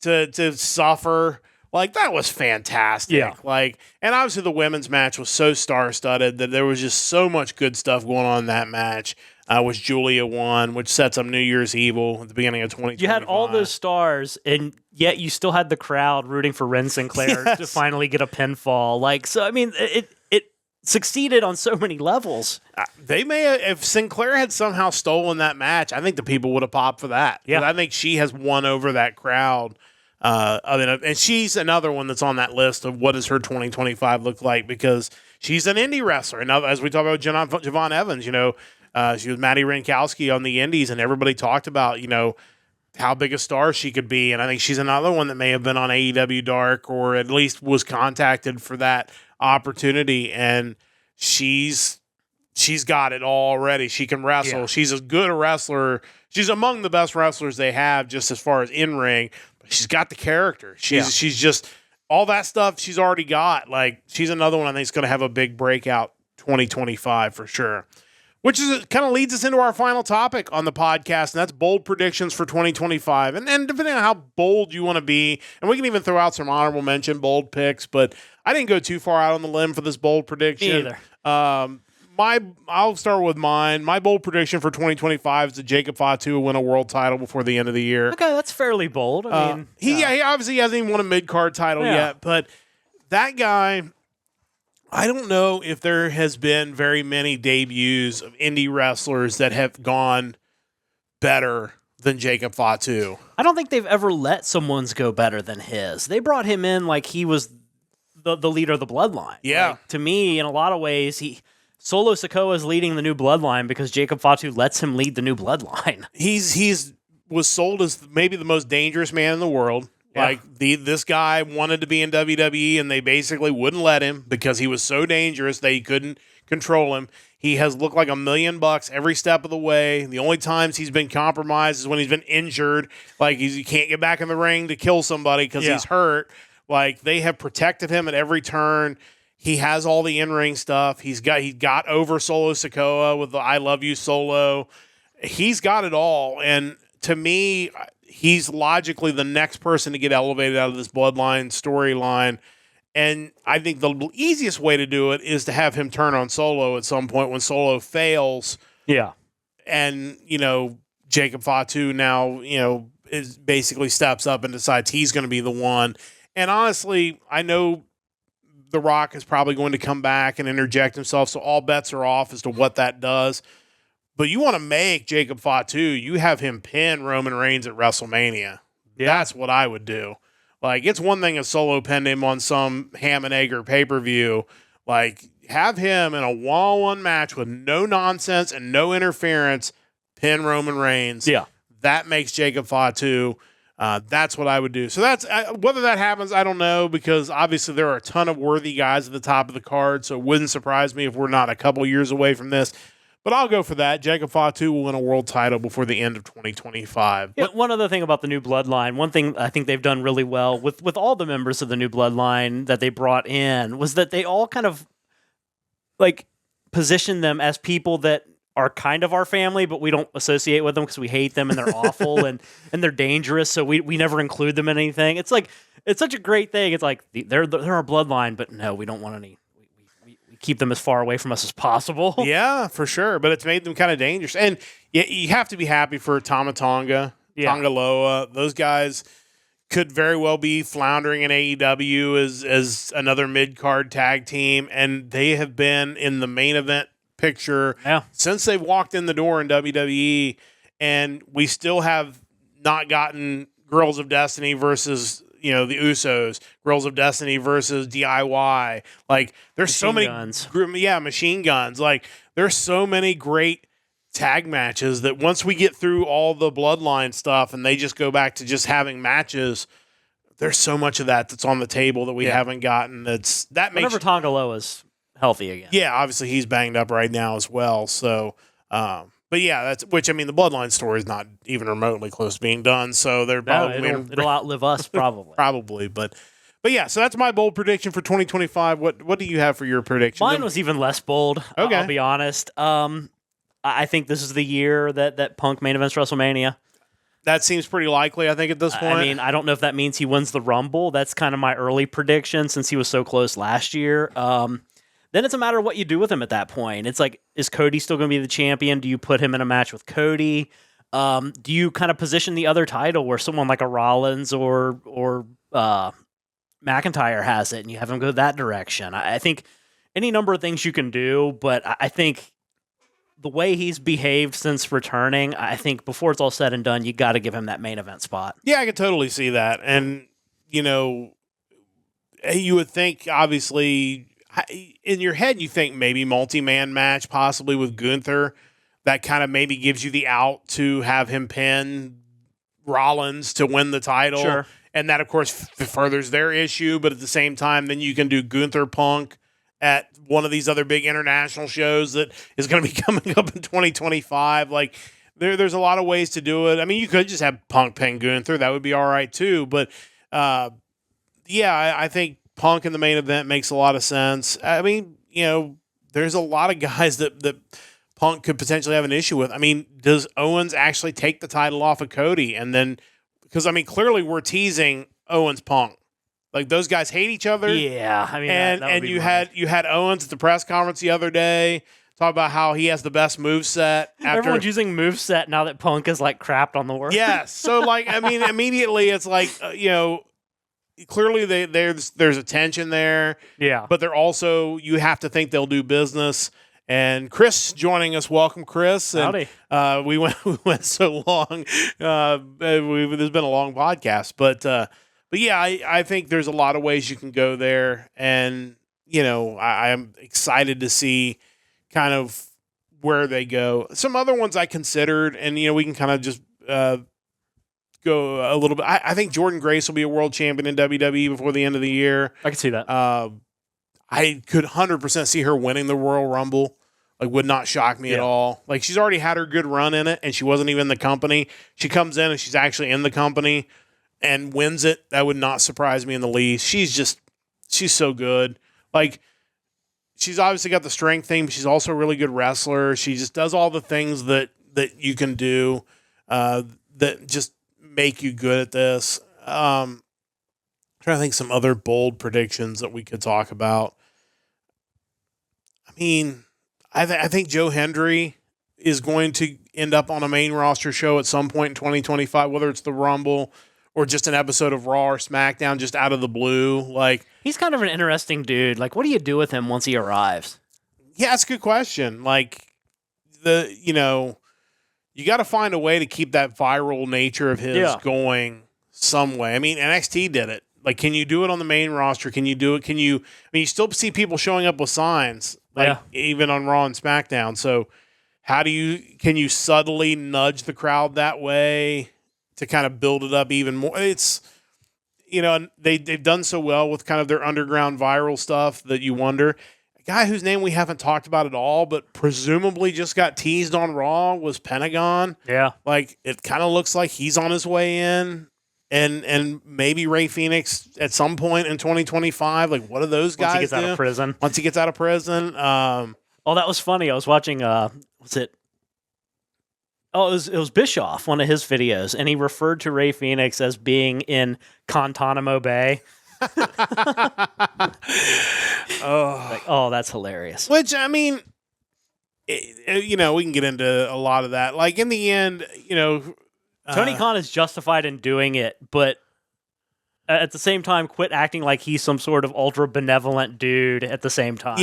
to suffer. Like, that was fantastic. Yeah. Like, and obviously the women's match was so star-studded that there was just so much good stuff going on in that match. Which Julia won, which sets up New Year's Evil at the beginning of 2025. You had all those stars, and yet you still had the crowd rooting for Ren Sinclair to finally get a pinfall. Like, so I mean, it succeeded on so many levels. They may have, if Sinclair had somehow stolen that match, I think the people would have popped for that. Yeah, I think she has won over that crowd. And she's another one that's on that list of what does her 2025 look like, because she's an indie wrestler. And as we talk about Javon Evans, she was Maddie Rankowski on the indies, and everybody talked about, how big a star she could be. And I think she's another one that may have been on AEW Dark, or at least was contacted for that opportunity. And she's got it all already. She can wrestle. Yeah. She's as good a wrestler. She's among the best wrestlers they have, just as far as in ring. But she's got the character. She's just all that stuff she's already got. Like, she's another one I think is going to have a big breakout 2025 for sure. Which is kind of leads us into our final topic on the podcast, and that's bold predictions for 2025. And depending on how bold you want to be, and we can even throw out some honorable mention bold picks, but I didn't go too far out on the limb for this bold prediction. Me either. I'll start with mine. My bold prediction for 2025 is that Jacob Fatu will win a world title before the end of the year. Okay, that's fairly bold. I mean, he obviously hasn't even won a mid-card title yet, but that guy, I don't know if there has been very many debuts of indie wrestlers that have gone better than Jacob Fatu. I don't think they've ever let someone's go better than his. They brought him in like he was the leader of the bloodline. Yeah. Like, to me, in a lot of ways, Solo Sikoa is leading the new bloodline because Jacob Fatu lets him lead the new bloodline. He's was sold as maybe the most dangerous man in the world. Yeah. Like, this guy wanted to be in WWE, and they basically wouldn't let him because he was so dangerous they couldn't control him. He has looked like $1 million every step of the way. The only times he's been compromised is when he's been injured. Like, he can't get back in the ring to kill somebody because he's hurt. Like, they have protected him at every turn. He has all the in-ring stuff. He got over Solo Sikoa with the I Love You Solo. He's got it all. And to me, he's logically the next person to get elevated out of this bloodline storyline. And I think the easiest way to do it is to have him turn on Solo at some point when Solo fails. Yeah. And, Jacob Fatu now, is basically steps up and decides he's going to be the one. And honestly, I know The Rock is probably going to come back and interject himself, so all bets are off as to what that does. But you want to make Jacob Fatu, you have him pin Roman Reigns at WrestleMania. Yeah. That's what I would do. Like, it's one thing if Solo pinned him on some ham and egg or pay-per-view. Like, have him in a one-on-one match with no nonsense and no interference, pin Roman Reigns. Yeah. That makes Jacob Fatu. That's what I would do. So that's whether that happens, I don't know, because obviously there are a ton of worthy guys at the top of the card, so it wouldn't surprise me if we're not a couple years away from this. But I'll go for that. Jacob Fatu will win a world title before the end of 2025. Yeah, one other thing about the new bloodline, one thing I think they've done really well with all the members of the new bloodline that they brought in was that they all kind of like position them as people that are kind of our family, but we don't associate with them because we hate them and they're awful and they're dangerous. So we never include them in anything. It's like, it's such a great thing. It's like they're our bloodline, but no, we don't want any. We keep them as far away from us as possible. Yeah, for sure. But it's made them kind of dangerous. And you have to be happy for Tama Tonga, Tongaloa. Those guys could very well be floundering in AEW as another mid-card tag team. And they have been in the main event picture since they've walked in the door in WWE. And we still have not gotten Girls of Destiny versus the Usos, Girls of Destiny versus DIY. Like, there's machine so many guns. Machine guns. Like, there's so many great tag matches that once we get through all the bloodline stuff and they just go back to just having matches, there's so much of that's on the table that we haven't gotten. Whenever Tongaloa's healthy again. Yeah, obviously he's banged up right now as well. So, but yeah, the bloodline story is not even remotely close to being done. So they're probably it'll outlive us probably. Probably, but yeah. So that's my bold prediction for 2025. What do you have for your prediction? Mine was even less bold. Okay, I'll be honest. I think this is the year that Punk main events WrestleMania. That seems pretty likely, I think, at this point. I mean, I don't know if that means he wins the Rumble. That's kind of my early prediction since he was so close last year. Then it's a matter of what you do with him at that point. It's like, is Cody still going to be the champion? Do you put him in a match with Cody? Do you kind of position the other title where someone like a Rollins or McIntyre has it and you have him go that direction? I think any number of things you can do, but I think the way he's behaved since returning, I think before it's all said and done, you got to give him that main event spot. Yeah, I could totally see that. And, you would think, obviously, in your head, you think maybe multi-man match, possibly with Gunther. That kind of maybe gives you the out to have him pin Rollins to win the title. Sure. And that, of course, furthers their issue. But at the same time, then you can do Gunther Punk at one of these other big international shows that is going to be coming up in 2025. Like, there's a lot of ways to do it. I mean, you could just have Punk pin Gunther. That would be all right, too. But, I think Punk in the main event makes a lot of sense. I mean, there's a lot of guys that Punk could potentially have an issue with. I mean, does Owens actually take the title off of Cody? And then, because, I mean, clearly we're teasing Owens Punk. Like, those guys hate each other. Yeah, I mean, and you had Owens at the press conference the other day talk about how he has the best moveset. Everyone's using moveset now that Punk is like crapped on the word. Yes. So, like, I mean, immediately it's like, clearly there's a tension there. Yeah. But they're also, you have to think they'll do business. And Chris joining us. Welcome, Chris. And, howdy. We went so long. There's been a long podcast, but yeah, I think there's a lot of ways you can go there, and I'm excited to see kind of where they go. Some other ones I considered, and we can kind of just go a little bit. I think Jordynne Grace will be a world champion in WWE before the end of the year. I can see that. I could 100% see her winning the Royal Rumble. Like, would not shock me at all. Like, she's already had her good run in it, and she wasn't even in the company. She comes in, and she's actually in the company and wins it. That would not surprise me in the least. She's so good. Like, she's obviously got the strength thing, but she's also a really good wrestler. She just does all the things that you can do that just make you good at this. Trying to think some other bold predictions that we could talk about. I mean, I think Joe Hendry is going to end up on a main roster show at some point in 2025, whether it's the Rumble or just an episode of Raw or SmackDown just out of the blue. Like, he's kind of an interesting dude. Like, what do you do with him once he arrives? Yeah, that's a good question. Like, you got to find a way to keep that viral nature of his going some way. I mean, NXT did it. Like, can you do it on the main roster? Can you do it? You still see people showing up with signs, like even on Raw and SmackDown. So can you subtly nudge the crowd that way to kind of build it up even more? It's, they've done so well with kind of their underground viral stuff that you wonder. A guy whose name we haven't talked about at all, but presumably just got teased on Raw was Pentagon. Yeah. Like, it kind of looks like he's on his way in. And maybe Rey Fenix at some point in 2025. Like, what do those guys do? Once he gets out of prison. Once he gets out of prison. That was funny. I was watching, was it? Oh, it was Bischoff, one of his videos, and he referred to Rey Fenix as being in Guantanamo Bay. Oh, that's hilarious. Which, I mean, we can get into a lot of that. Like, in the end, Tony Khan is justified in doing it, but at the same time, quit acting like he's some sort of ultra benevolent dude at the same time.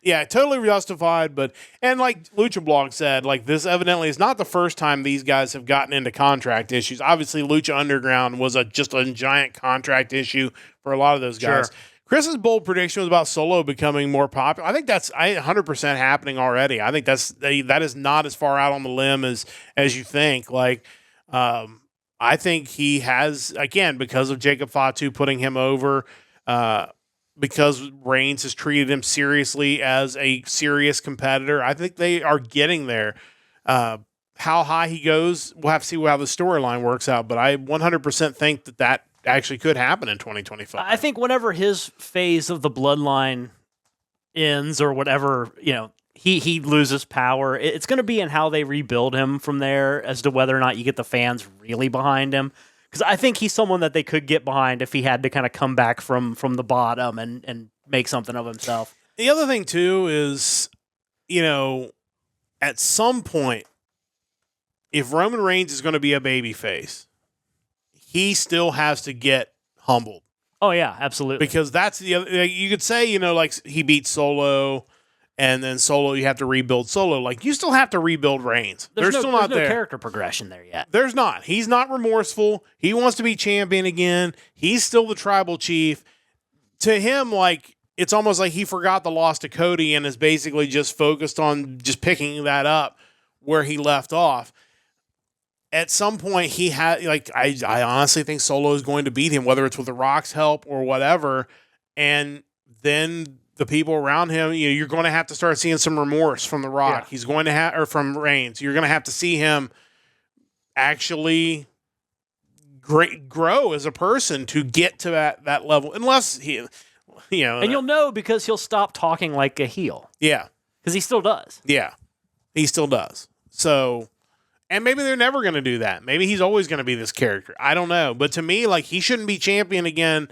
Yeah, totally justified. And like Lucha Blog said, like, this evidently is not the first time these guys have gotten into contract issues. Obviously, Lucha Underground was just a giant contract issue for a lot of those guys. Sure. Chris's bold prediction was about Solo becoming more popular. I think that's 100% happening already. I think that is not as far out on the limb as you think. Like, I think he has, again, because of Jacob Fatu putting him over, because Reigns has treated him seriously as a serious competitor. I think they are getting there. How high he goes, we'll have to see how the storyline works out, but I 100% think that actually could happen in 2025. I think whenever his phase of the bloodline ends or whatever, he loses power. It's going to be in how they rebuild him from there as to whether or not you get the fans really behind him. Because I think he's someone that they could get behind if he had to kind of come back from the bottom and make something of himself. The other thing, too, is, at some point, if Roman Reigns is going to be a babyface, he still has to get humbled. Oh, yeah, absolutely. Because that's the other, you could say, like he beat Solo, and then Solo, you have to rebuild Solo. Like, you still have to rebuild Reigns. There's still not there. Character progression there yet. There's not. He's not remorseful. He wants to be champion again. He's still the tribal chief. To him, like, it's almost like he forgot the loss to Cody and is basically just focused on just picking that up where he left off. At some point, he had, like, I honestly think Solo is going to beat him, whether it's with The Rock's help or whatever. And then the people around him, you're going to have to start seeing some remorse from The Rock. Yeah. He's going to have, or from Reigns. You're going to have to see him actually grow as a person to get to that level, unless he, and you'll know because he'll stop talking like a heel. Yeah, because he still does. Yeah, he still does. So. And maybe they're never going to do that. Maybe he's always going to be this character. I don't know. But to me, like, he shouldn't be champion again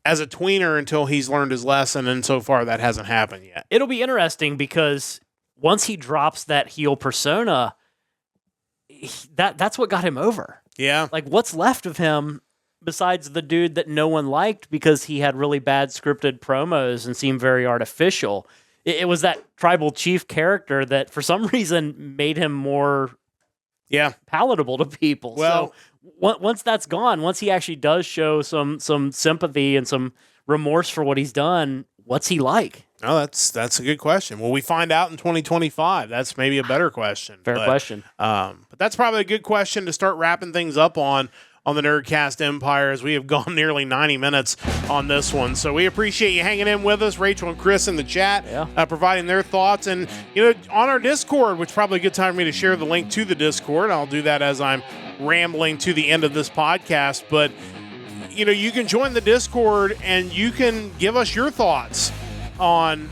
as a tweener until he's learned his lesson. And so far, that hasn't happened yet. It'll be interesting because once he drops that heel persona, that's what got him over. Yeah. Like, what's left of him besides the dude that no one liked because he had really bad scripted promos and seemed very artificial? It was that tribal chief character that, for some reason, made him more... palatable to people. Well, so once that's gone, once he actually does show some sympathy and some remorse for what he's done, what's he like? Oh, that's a good question. Will we find out in 2025? That's maybe a better question. Fair question. But that's probably a good question to start wrapping things up on the Nerdcast Empire, as we have gone nearly 90 minutes on this one. So we appreciate you hanging in with us, Rachel and Chris in the chat, providing their thoughts. And, on our Discord, which is probably a good time for me to share the link to the Discord. I'll do that as I'm rambling to the end of this podcast. But, you can join the Discord and you can give us your thoughts on,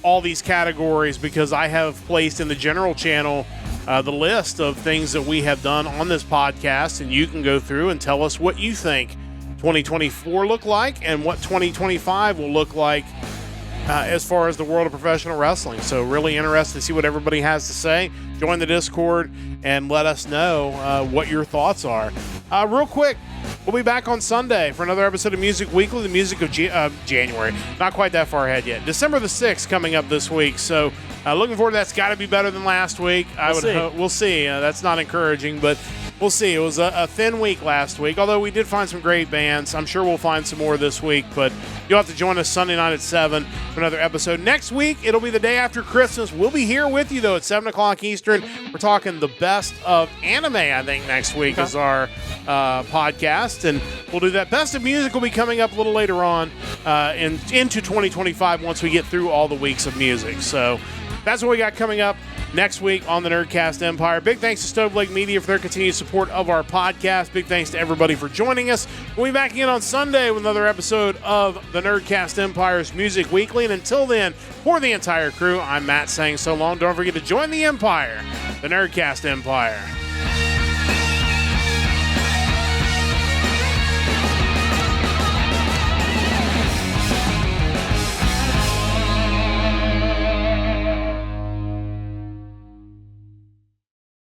all these categories, because I have placed in the general channel the list of things that we have done on this podcast, and you can go through and tell us what you think 2024 look like and what 2025 will look like as far as the world of professional wrestling. So really interested to see what everybody has to say. Join the Discord and let us know what your thoughts are. Real quick, we'll be back on Sunday for another episode of Music Weekly, the music of January. Not quite that far ahead yet. December the 6th coming up this week. So looking forward to that. It's got to be better than last week. We'll see. That's not encouraging, but we'll see. It was a thin week last week, although we did find some great bands. I'm sure we'll find some more this week, but you'll have to join us Sunday night at 7 for another episode. Next week, it'll be the day after Christmas. We'll be here with you, though, at 7 o'clock Eastern. We're talking the best of anime, I think, next week is our podcast, and we'll do that. Best of music will be coming up a little later on into 2025 once we get through all the weeks of music. So that's what we got coming up next week on the Nerdcast Empire. Big thanks to Stove Lake Media for their continued support of our podcast. Big thanks to everybody for joining us. We'll be back again on Sunday with another episode of the Nerdcast Empire's Music Weekly. And until then, for the entire crew, I'm Matt saying so long. Don't forget to join the Empire, the Nerdcast Empire.